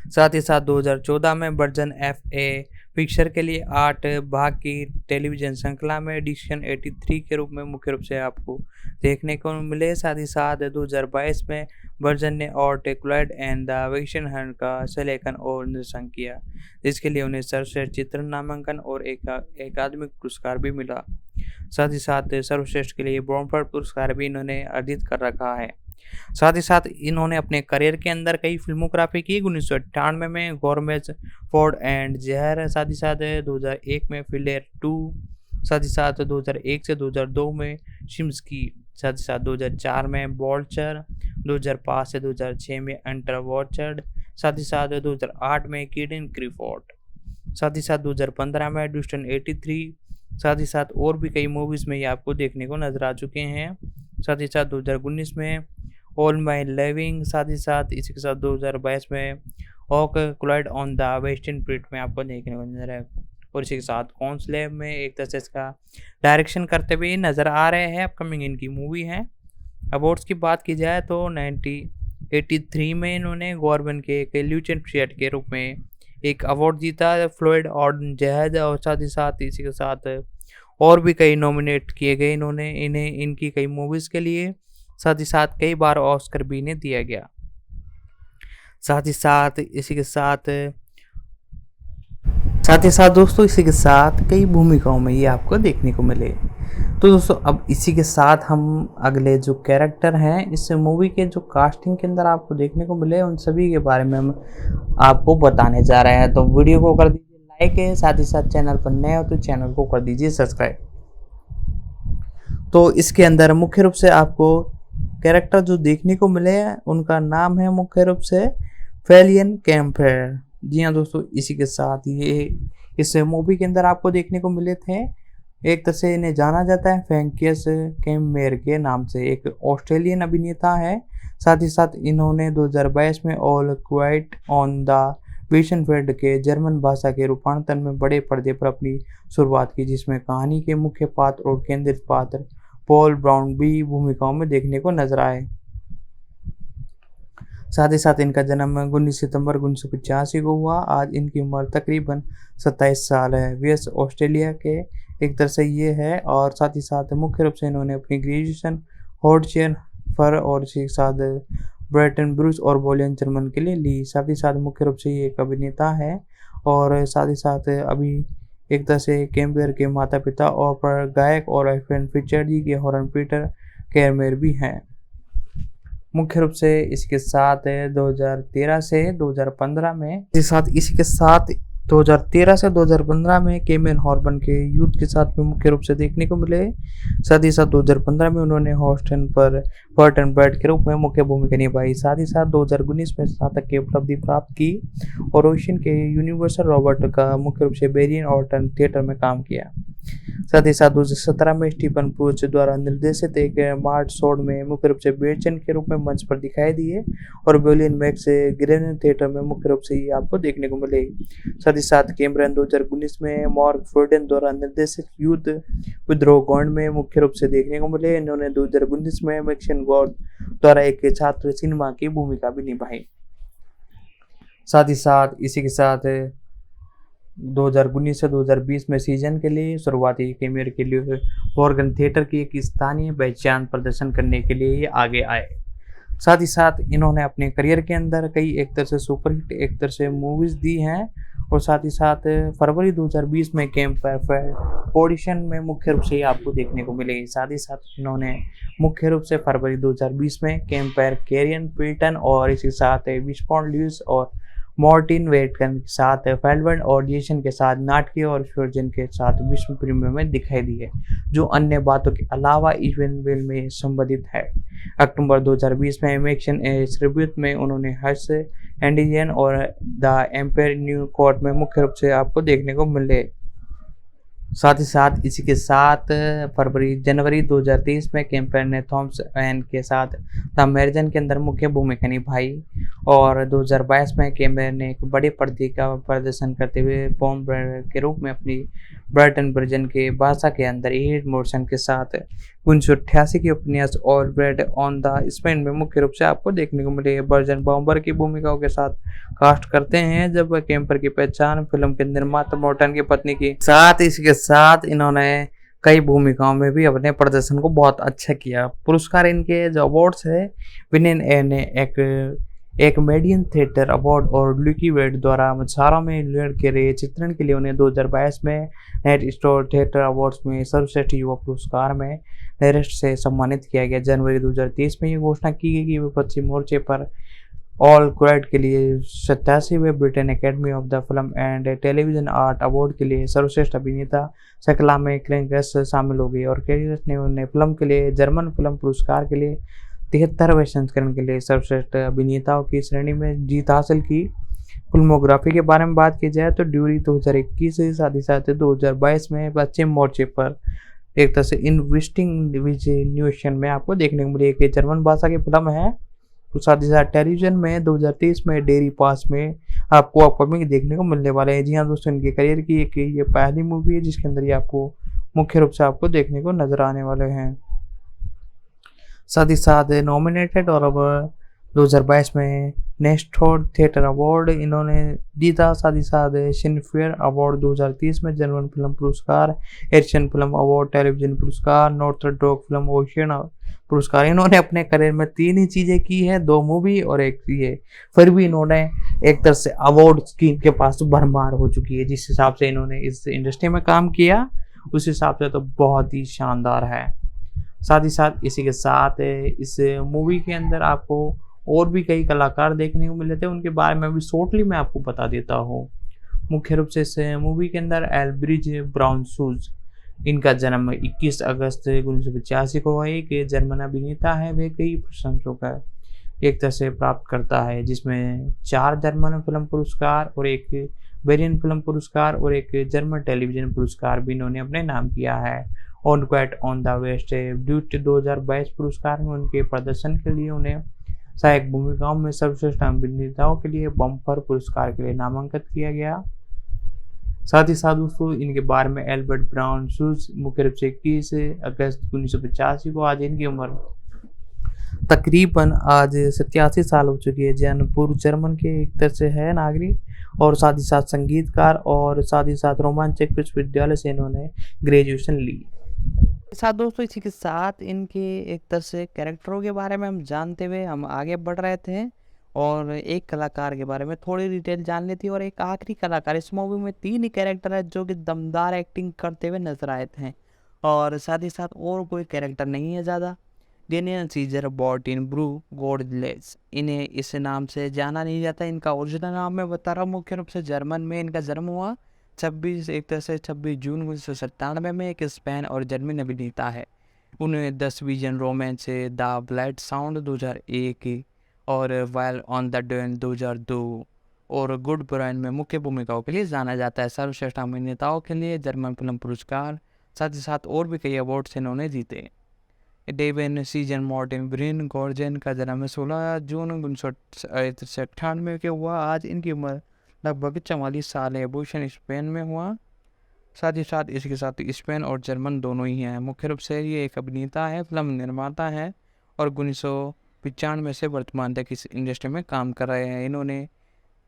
साथ ही साथ 2014 में बर्जन FA पिक्चर के लिए 8 भाग की टेलीविजन श्रृंखला में एडिशन 83 के रूप में मुख्य रूप से आपको देखने को मिले। साथ ही साथ 2022 में बर्जन ने और टेक्लॉइड एंड द वेशन हर्न का सलेखन और निर्देशन किया, जिसके लिए उन्हें सर्वश्रेष्ठ चित्र नामांकन और एक अकादमिक पुरस्कार भी मिला। साथ ही साथ सर्वश्रेष्ठ के लिए ब्रॉम्फर्ड पुरस्कार भी इन्होंने अर्जित कर रखा है। साथ ही साथ इन्होंने अपने करियर के अंदर कई फिल्मोग्राफी की। 1998 में गॉर्मेज फोर्ड एंड जहर, साथ ही साथ 2001 में फिलेर 2, साथ ही साथ 2001 से 2002 में शिम्स की, साथ ही साथ 2004 में बॉल्चर, 2005 से 2006 में अंटर वॉचर्ड, साथ ही साथ 2008 में किडन क्रीफोर्ड, साथ ही साथ 2015 में ड्यूस्टन 83, साथ ही साथ और भी कई मूवीज़ में ये आपको देखने को नजर आ चुके हैं। साथ ही साथ 2019 में ऑल माई लिविंग, साथ ही साथ इसी के साथ 2022 में ऑक Clyde on the western fleet में आपको देखने को नजर है। और इसी के साथ कॉन्सलेव में एक तरह से इसका डायरेक्शन करते हुए नज़र आ रहे हैं। अपकमिंग इनकी मूवी है। अवार्ड्स की बात की जाए तो 1983 में इन्होंने गवर्नमेंट के एक ल्यूटेंट शेट के रूप में एक अवार्ड जीता फ्लोइड और जहाज, और साथ ही साथ इसी के साथ और भी कई नॉमिनेट किए गए इन्होंने इन्हें इनकी कई मूवीज़ के लिए। साथ ही साथ कई बार ऑस्कर भी इन्हें दिया गया। साथ ही साथ इसी के साथ दोस्तों इसी के साथ कई भूमिकाओं में ये आपको देखने को मिले। तो दोस्तों अब इसी के साथ हम अगले जो कैरेक्टर हैं इस मूवी के जो कास्टिंग के अंदर आपको देखने को मिले उन सभी के बारे में हम आपको बताने जा रहे हैं। तो वीडियो को कर दीजिए लाइक है, साथ ही साथ चैनल पर नए हो तो चैनल को कर दीजिए सब्सक्राइब। तो इसके अंदर मुख्य रूप से आपको कैरेक्टर जो देखने को मिले हैं उनका नाम है मुख्य रूप से फेलियन कैम्फर। जी हाँ दोस्तों, इसी के साथ ये इस मूवी के अंदर आपको देखने को मिले थे, एक तरह से इन्हें जाना जाता है फ्रैंकियस कैममेयर के नाम से, एक ऑस्ट्रेलियन अभिनेता है। साथ ही साथ इन्होंने 2022 में all quiet on the vision field के जर्मन भाषा के रूपांतरण में बड़े पर्दे पर अपनी शुरुआत की, जिसमें कहानी के मुख्य पात्र और केंद्रित पात्र पॉल ब्राउन भी भूमिकाओं में देखने को नजर आए। साथ ही साथ इनका जन्म 19 सितंबर 1985 को हुआ। आज इनकी उम्र तकरीबन 27 साल है। वीएस ऑस्ट्रेलिया के एक तरह से ये है, और साथ ही साथ मुख्य रूप से इन्होंने अपनी ग्रेजुएशन हॉर्टियर फर और इसी के साथ ब्रेटन ब्रूस और बोलियन जर्मन के लिए ली। साथ ही साथ मुख्य रूप से ये एक अभिनेता है, और साथ ही साथ अभी एक तरह से कैम्बेयर के माता पिता और गायक और एफएन फिचर्डी के हॉर्न पीटर कैममेयर भी हैं। मुख्य रूप से इसके साथ 2013 से 2015 में, इसी के साथ 2013 से 2015 में केमेन हॉर्बन के यूथ के साथ में मुख्य रूप से देखने को मिले। साथ ही साथ 2015 में उन्होंने हॉस्टन पर बर्टन ब्रैड के रूप में मुख्य भूमिका निभाई। साथ ही साथ 2019 में स्नातक की उपलब्धि प्राप्त की और ओशन के यूनिवर्सल रॉबर्ट का मुख्य रूप से बेरियन ऑर्टन थिएटर में काम किया। साथ ही साथ 2017 में स्टीफन पूच द्वारा निर्देशित एक मार्ट शोड में मुख्य रूप से बेचन के रूप में मंच पर दिखाई दिए, और बेलियन मैक्स ग्रेन थिएटर में मुख्य रूप से ये आपको देखने को मिले। साथ ही साथ कैमरन 2019 में मॉर्क फोर्डन द्वारा निर्देशित युद्ध विद्रोह गॉन्ड में मुख्य रूप से देखने को मिले। इन्होंने 2019 में मैक्सन गॉड द्वारा एक छात्र सिनेमा की भूमिका भी निभाई। साथ ही साथ इसी के साथ 2019 से 2020 में सीजन के लिए शुरुआती कैमियर के लिए मॉर्गन थिएटर की एक स्थानीय पहचान प्रदर्शन करने के लिए ये आगे आए। साथ ही साथ इन्होंने अपने करियर के अंदर कई एक तरह से सुपरहिट एक तरह से मूवीज दी हैं, और साथ ही साथ फरवरी 2020 में कैंप पर ऑडिशन में मुख्य रूप से आपको देखने को मिलेगी। साथ ही साथ इन्होंने मुख्य रूप से फरवरी 2020 में कैंप पर कैरियन पिल्टन और इसी साथ विस्पॉन ल्यूस और मॉर्टिन वेटकन के साथ फेल्डबर्न और जेसन के साथ नाटकीय और फ्यूजन के साथ विश्व प्रीमियर में दिखाई दिए, जो अन्य बातों के अलावा इवेंट में संबंधित है। अक्टूबर 2020 में एमेक्शन ट्रिब्यूट में उन्होंने हर्ष एंडिजन और द एम्पायर न्यू कोर्ट में मुख्य रूप से आपको देखने को मिले। साथ ही साथ इसी के साथ जनवरी 2023 में कैम्पर ने थॉमस वैन के साथ द मैरिजन के अंदर मुख्य भूमिका निभाई, और 2022 में कैम्पर ने एक बड़े पर्दे का प्रदर्शन करते हुए पॉम के रूप में अपनी ब्राइटन वर्जन के भाषा के अंदर एड मोर्सन के साथ 1988 के उपन्यास all bread on the Spain में मुख्य रूप से आपको देखने को मिले। वर्जन बॉम्बर की भूमिकाओं के साथ कास्ट करते हैं, जब कैम्पर की पहचान फिल्म के निर्माता मॉर्टन की पत्नी की। साथ इसके साथ इन्होंने कई भूमिकाओं में भी अपने प्रदर्शन को बहुत अच्छा किया। पुरस्कार इनके जो अवार्ड्स है, विनेन ने एक मीडियम थिएटर अवार्ड और लुकी वेड द्वारा मछारा में लीड के लिए चित्रण के लिए उन्हें 2022 में नेट स्टोर थिएटर अवार्ड्स में सर्वश्रेष्ठ युवा पुरस्कार में नेरेस्ट से सम्मानित किया गया। जनवरी 2023 में ये घोषणा की गई कि वे पश्चिम मोर्चे पर ऑल क्वाइट के लिए 87वें Britain academy of the film and television art award के लिए सर्वश्रेष्ठ अभिनेता शक्ला में क्रेंकस शामिल हो गई, और कैरियस ने उन्हें फिल्म के लिए जर्मन फिल्म पुरस्कार के लिए 73वें संस्करण के लिए सर्वश्रेष्ठ अभिनेताओं की श्रेणी में जीत हासिल की। फिल्मोग्राफी के बारे में बात की जाए तो ड्यूरी 2021 से साथ ही साथ 2022 में पश्चिम मोर्चे पर एक तरह से इन्वेस्टिगेशन में आपको देखने को मिली। एक जर्मन भाषा की फिल्म है, तो साथ ही साथ टेलीविजन में 2023 में डेरी पास में आपको अपकमिंग देखने को मिलने वाले हैं। जी हाँ दोस्तों, इनके करियर की एक ये पहली मूवी है जिसके अंदर ये आपको मुख्य रूप से आपको देखने को नजर आने वाले हैं। साथ ही साथ नॉमिनेटेड और अब 2022 में नेस्टोर थिएटर अवार्ड इन्होंने जीता। साथ ही साथ सिनेफेयर अवार्ड 2030 में जर्मन फिल्म पुरस्कार, एशियन फिल्म अवार्ड टेलीविजन पुरस्कार, नॉर्थ डॉग फिल्म ओशियन पुरस्कार। इन्होंने अपने करियर में 3 ही चीजें की है, 2 मूवी और एक ये, फिर भी इन्होंने एक तरह से अवार्ड की इनके पास भरमार हो चुकी है। जिस हिसाब से इन्होंने इस इंडस्ट्री में काम किया उस हिसाब से तो बहुत ही शानदार है। साथ ही साथ इसी के साथ इस मूवी के अंदर आपको और भी कई कलाकार देखने को मिले थे, उनके बारे में भी शॉर्टली मैं आपको बता देता हूँ। मुख्य रूप से इस मूवी के अंदर एल्ब्रिज ब्राउनशूज, इनका जन्म 21 अगस्त 1985 को हुआ। एक जर्मन अभिनेता है, वे कई प्रशंसों का एक तरह से प्राप्त करता है, जिसमें 4 जर्मन फिल्म पुरस्कार और एक वेरियन फिल्म पुरस्कार और एक जर्मन टेलीविजन पुरस्कार भी इन्होंने अपने नाम किया है। On quiet on the west ड्यूट 2022 पुरस्कार में उनके प्रदर्शन के लिए उन्हें सहायक भूमिकाओं में सर्वश्रेष्ठ अभिनेताओं के लिए बम्पर पुरस्कार के लिए नामांकित किया गया। साथ ही साथ दोस्तों इनके बारे में एल्बर्ट ब्राउन शूज मुख्य रूप से 21 अगस्त 1985 को, आज इनकी उम्र तकरीबन आज 87 साल हो चुकी है। जैन पूर्व जर्मन के एक तरह से है नागरिक और साथ ही साथ संगीतकार और साथ ही साथ रोमांचक विश्वविद्यालय से इन्होंने ग्रेजुएशन ली। साथ दोस्तों इसी के साथ इनके एक तरह से कैरेक्टरों के बारे में हम जानते हुए हम आगे बढ़ रहे थे और एक कलाकार के बारे में थोड़ी डिटेल जान लेती और एक आखिरी कलाकार। इस मूवी में 3 ही कैरेक्टर है जो कि दमदार एक्टिंग करते हुए नजर आए थे और साथ ही साथ और कोई कैरेक्टर नहीं है ज़्यादा। डेनियल सीजर बॉर्टिन ब्रू गोडलेस, इन्हें इस नाम से जाना नहीं जाता। इनका ओरिजिनल नाम मैं बता रहा हूँ, मुख्य रूप से जर्मन में इनका जन्म हुआ 26 जून 1997 में। एक स्पेन और जर्मन अभिनेता है। उन्हें 10 विजन रोमांस से द ब्लड साउंड 2001 और वाइल ऑन द डन 2002 और गुड ब्राइन में मुख्य भूमिकाओं के लिए जाना जाता है। सर्वश्रेष्ठ अभिनेताओं के लिए जर्मन फिल्म पुरस्कार, साथ ही साथ और भी कई अवार्ड्स इन्होंने जीते। डेविन सीजन मॉर्टिन ब्रिन गॉर्जन का जन्म 16 जून 1998 के हुआ। आज इनकी उम्र लगभग 44 साल है। भूषण स्पेन में हुआ। साथ ही साथ इसके साथ स्पेन और जर्मन दोनों ही हैं। मुख्य रूप से ये एक अभिनेता है, फिल्म निर्माता है और 1995 से वर्तमान तक इस इंडस्ट्री में काम कर रहे हैं। इन्होंने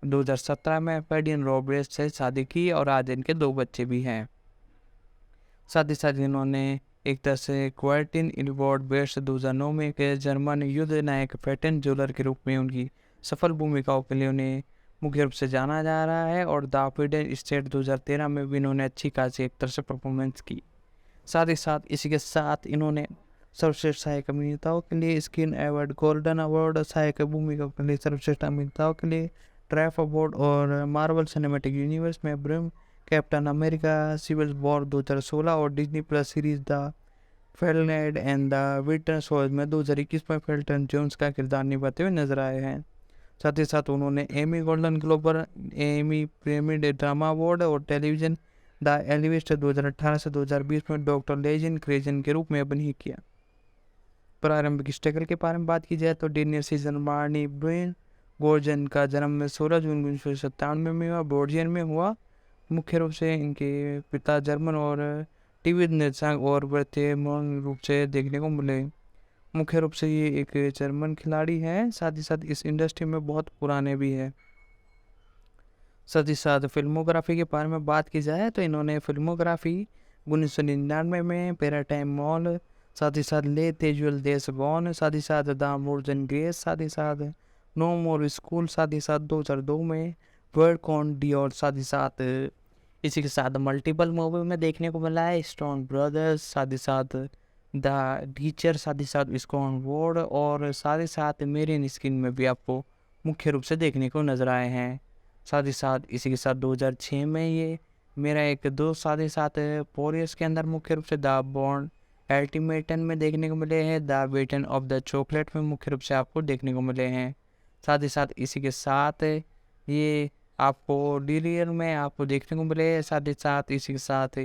2017 में फेडियन रॉबर्ट से शादी की और आज इनके 2 बच्चे भी हैं। साथ ही साथ इन्होंने एक तरह से क्वार्टिन अवार्ड बेस्ट 2009 में एक जर्मन युद्ध नायक फेटन जोलर के रूप में उनकी सफल भूमिकाओं के लिए उन्हें मुख्य रूप से जाना जा रहा है और द फिडन स्टेट 2013 में भी इन्होंने अच्छी खासी एक तरह से परफॉर्मेंस की। साथ ही साथ इसी के साथ इन्होंने सर्वश्रेष्ठ सहायक अभिनेताओं के लिए स्क्रीन अवार्ड, गोल्डन अवार्ड, सहायक भूमिका के लिए सर्वश्रेष्ठ अभिनेताओं के लिए ट्रैफ अवार्ड और मार्वल सिनेमैटिक यूनिवर्स में ब्रिम कैप्टन अमेरिका सिविल वॉर 2016 और Disney Plus series the Falcon and the Winter Soldier में 2021 में फेल्टन जोन्स का किरदार निभाते हुए नजर आए हैं। साथ ही साथ उन्होंने एमी गोल्डन ग्लोब, एमी प्रीमियड ड्रामा अवार्ड और टेलीविजन द एलिविस्ट 2018 से 2020 में डॉक्टर लेजेंड क्रेजन के रूप में अभिनय किया। प्रारंभिक स्ट्रगल के बारे में बात की जाए तो डेनियल सीजन मार्नी ब्रेन गोर्जन का जन्म 16 जून 1997 में हुआ, बोर्जियन में हुआ। मुख्य रूप से इनके पिता जर्मन और टीवी निर्देशक और वर्तमान रूप से देखने को मिले। मुख्य रूप से ये एक जर्मन खिलाड़ी है, साथ ही साथ इस इंडस्ट्री में बहुत पुराने भी है। साथ ही साथ फिल्मोग्राफी के बारे में बात की जाए तो इन्होंने फिल्मोग्राफी 1999 में पैराटाइम मॉल, साथ ही साथ ले तेजुअल देश बॉन, साथ ही साथ द मोर्जन ग्रेस, साथ ही साथ नो मोर स्कूल, साथ ही साथ 2002 में वर्ल्ड कॉन डी और साथ ही साथ इसी के साथ मल्टीपल मूवी में देखने को मिला है। स्टोन ब्रदर्स, साथ ही साथ द टीचर, साथ ही साथ स्कॉन वॉर्ड और साथ ही साथ मेरे स्किन में भी आपको मुख्य रूप से देखने को नजर आए हैं। साथ ही साथ इसी के साथ 2006 में ये मेरा एक दोस्त, साथ ही साथ पोरियस के अंदर मुख्य रूप से द बॉन्ड अल्टीमेटन में देखने को मिले हैं। द वेटन ऑफ द चॉकलेट में मुख्य रूप से आपको देखने को मिले हैं। साथ ही साथ इसी के साथ ये आपको डिलियर में आपको देखने को मिले। साथ ही साथ इसी के साथ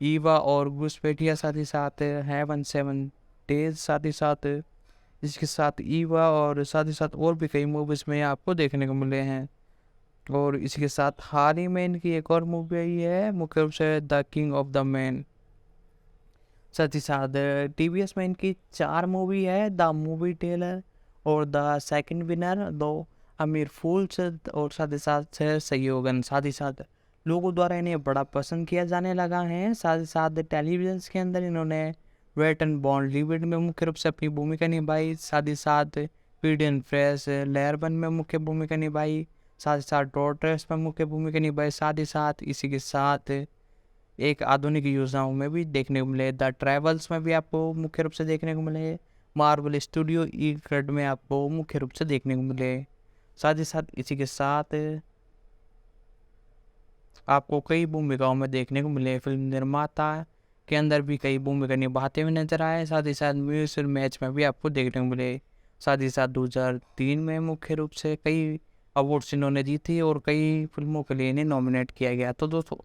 ईवा और घुसपैठिया, साथ ही साथ हेवन 7 डेज, साथ ही साथ इसके साथ ईवा और साथ ही साथ और भी कई मूवीज़ में आपको देखने को मिले हैं। और इसी के साथ हाल ही में इनकी एक और मूवी आई है, मुख्य रूप से the king of the man. साथ ही साथ टीवीएस में इनकी 4 मूवी है, द मूवी टेलर और द सेकंड विनर, दो अमीर फूल्स और साथ ही साथ सहयोगन। साथ ही साथ लोगों द्वारा इन्हें बड़ा पसंद किया जाने लगा है। साथ ही साथ टेलीविजन के अंदर इन्होंने वेट एंड बॉन्ड लिविड में मुख्य रूप से अपनी भूमिका निभाई। साथ ही साथ पीडियन फ्रेश लेयरबन में मुख्य भूमिका निभाई। साथ ही साथ डॉटर्स में मुख्य भूमिका निभाई। साथ ही साथ इसी के साथ एक आधुनिक योजनाओं में भी देखने को मिले। द ट्रैवल्स में भी आपको मुख्य रूप से देखने को मिले। मार्वल स्टूडियो ई क्रेड में आपको मुख्य रूप से देखने को मिले। साथ ही साथ इसी के साथ आपको कई भूमिकाओं में देखने को मिले। फिल्म निर्माता के अंदर भी कई भूमिका निभाते हुए नजर आए। साथ ही साथ म्यूजिक मैच में भी आपको देखने को मिले। साथ ही साथ 2003 में मुख्य रूप से कई अवार्ड्स इन्होंने जीती और कई फिल्मों के लिए इन्हें नॉमिनेट किया गया। तो दोस्तों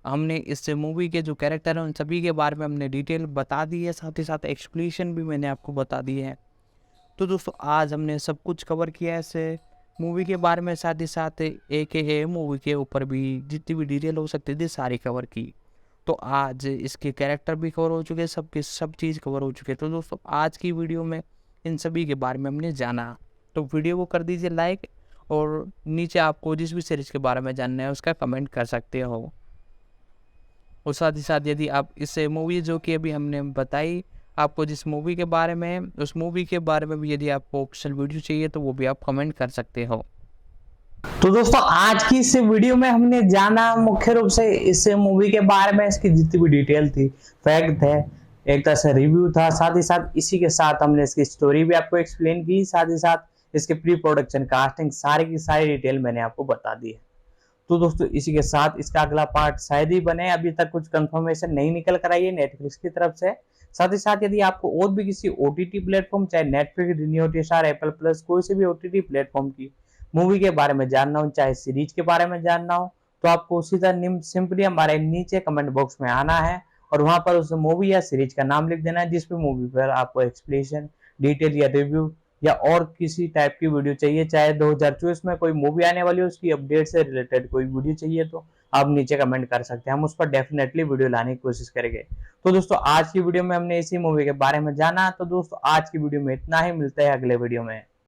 हमने इस मूवी के जो कैरेक्टर हैं उन सभी के बारे में हमने डिटेल बता दी है, साथ ही साथ एक्सप्लेनेशन भी मैंने आपको बता दी है। तो दोस्तों आज हमने सब कुछ कवर किया है इस मूवी के बारे में, साथ ही साथ AKA मूवी के ऊपर भी जितनी भी डिटेल हो सकती थी सारी कवर की। तो आज इसके कैरेक्टर भी कवर हो चुके हैं, सब चीज़ कवर हो चुके हैं। तो दोस्तों आज की वीडियो में इन सभी के बारे में हमने जाना। तो वीडियो को कर दीजिए लाइक और नीचे आपको जिस भी सीरीज़ के बारे में जानना है उसका कमेंट कर सकते हो। और साथ ही साथ यदि आप इस मूवी जो कि अभी हमने बताई आपको जिस मूवी के बारे में, उस मूवी के बारे में भी यदि आपको ऑफिशियल वीडियो चाहिए तो वो भी आप कमेंट कर सकते हो। तो दोस्तों आज की इस वीडियो में हमने जाना मुख्य रूप से इस मूवी के बारे में, इसकी जितनी भी डिटेल थी, फैक्ट थे, एक तरह से रिव्यू था, साथ ही साथ इसी के साथ हमने इसकी स्टोरी भी आपको एक्सप्लेन की, साथ ही साथ इसके प्री प्रोडक्शन कास्टिंग सारी की सारी डिटेल मैंने आपको बता दी है। तो दोस्तों इसी के साथ इसका अगला पार्ट शायद ही बने, अभी तक कुछ कंफर्मेशन नहीं निकल कर आई है नेटफ्लिक्स की तरफ से। साथ ही साथ यदि आपको और भी किसी OTT प्लेटफॉर्म, चाहे Netflix, Disney Hotstar, Apple plus, कोई से भी OTT प्लेटफॉर्म की मूवी के बारे में जानना हो, चाहे सीरीज के बारे में जानना हो, तो आपको सीधा सिंपली हमारे नीचे कमेंट बॉक्स में आना है और वहां पर उस मूवी या सीरीज का नाम लिख देना है जिस भी मूवी पर आपको एक्सप्लेनेशन, डिटेल या रिव्यू या और किसी टाइप की वीडियो चाहिए, चाहे 2024 में कोई मूवी आने वाली हो उसकी अपडेट से रिलेटेड कोई वीडियो चाहिए, तो आप नीचे कमेंट कर सकते हैं, हम उस पर डेफिनेटली वीडियो लाने की कोशिश करेंगे। तो दोस्तों आज की वीडियो में हमने इसी मूवी के बारे में जाना। तो दोस्तों आज की वीडियो में इतना ही, मिलते हैं अगले वीडियो में।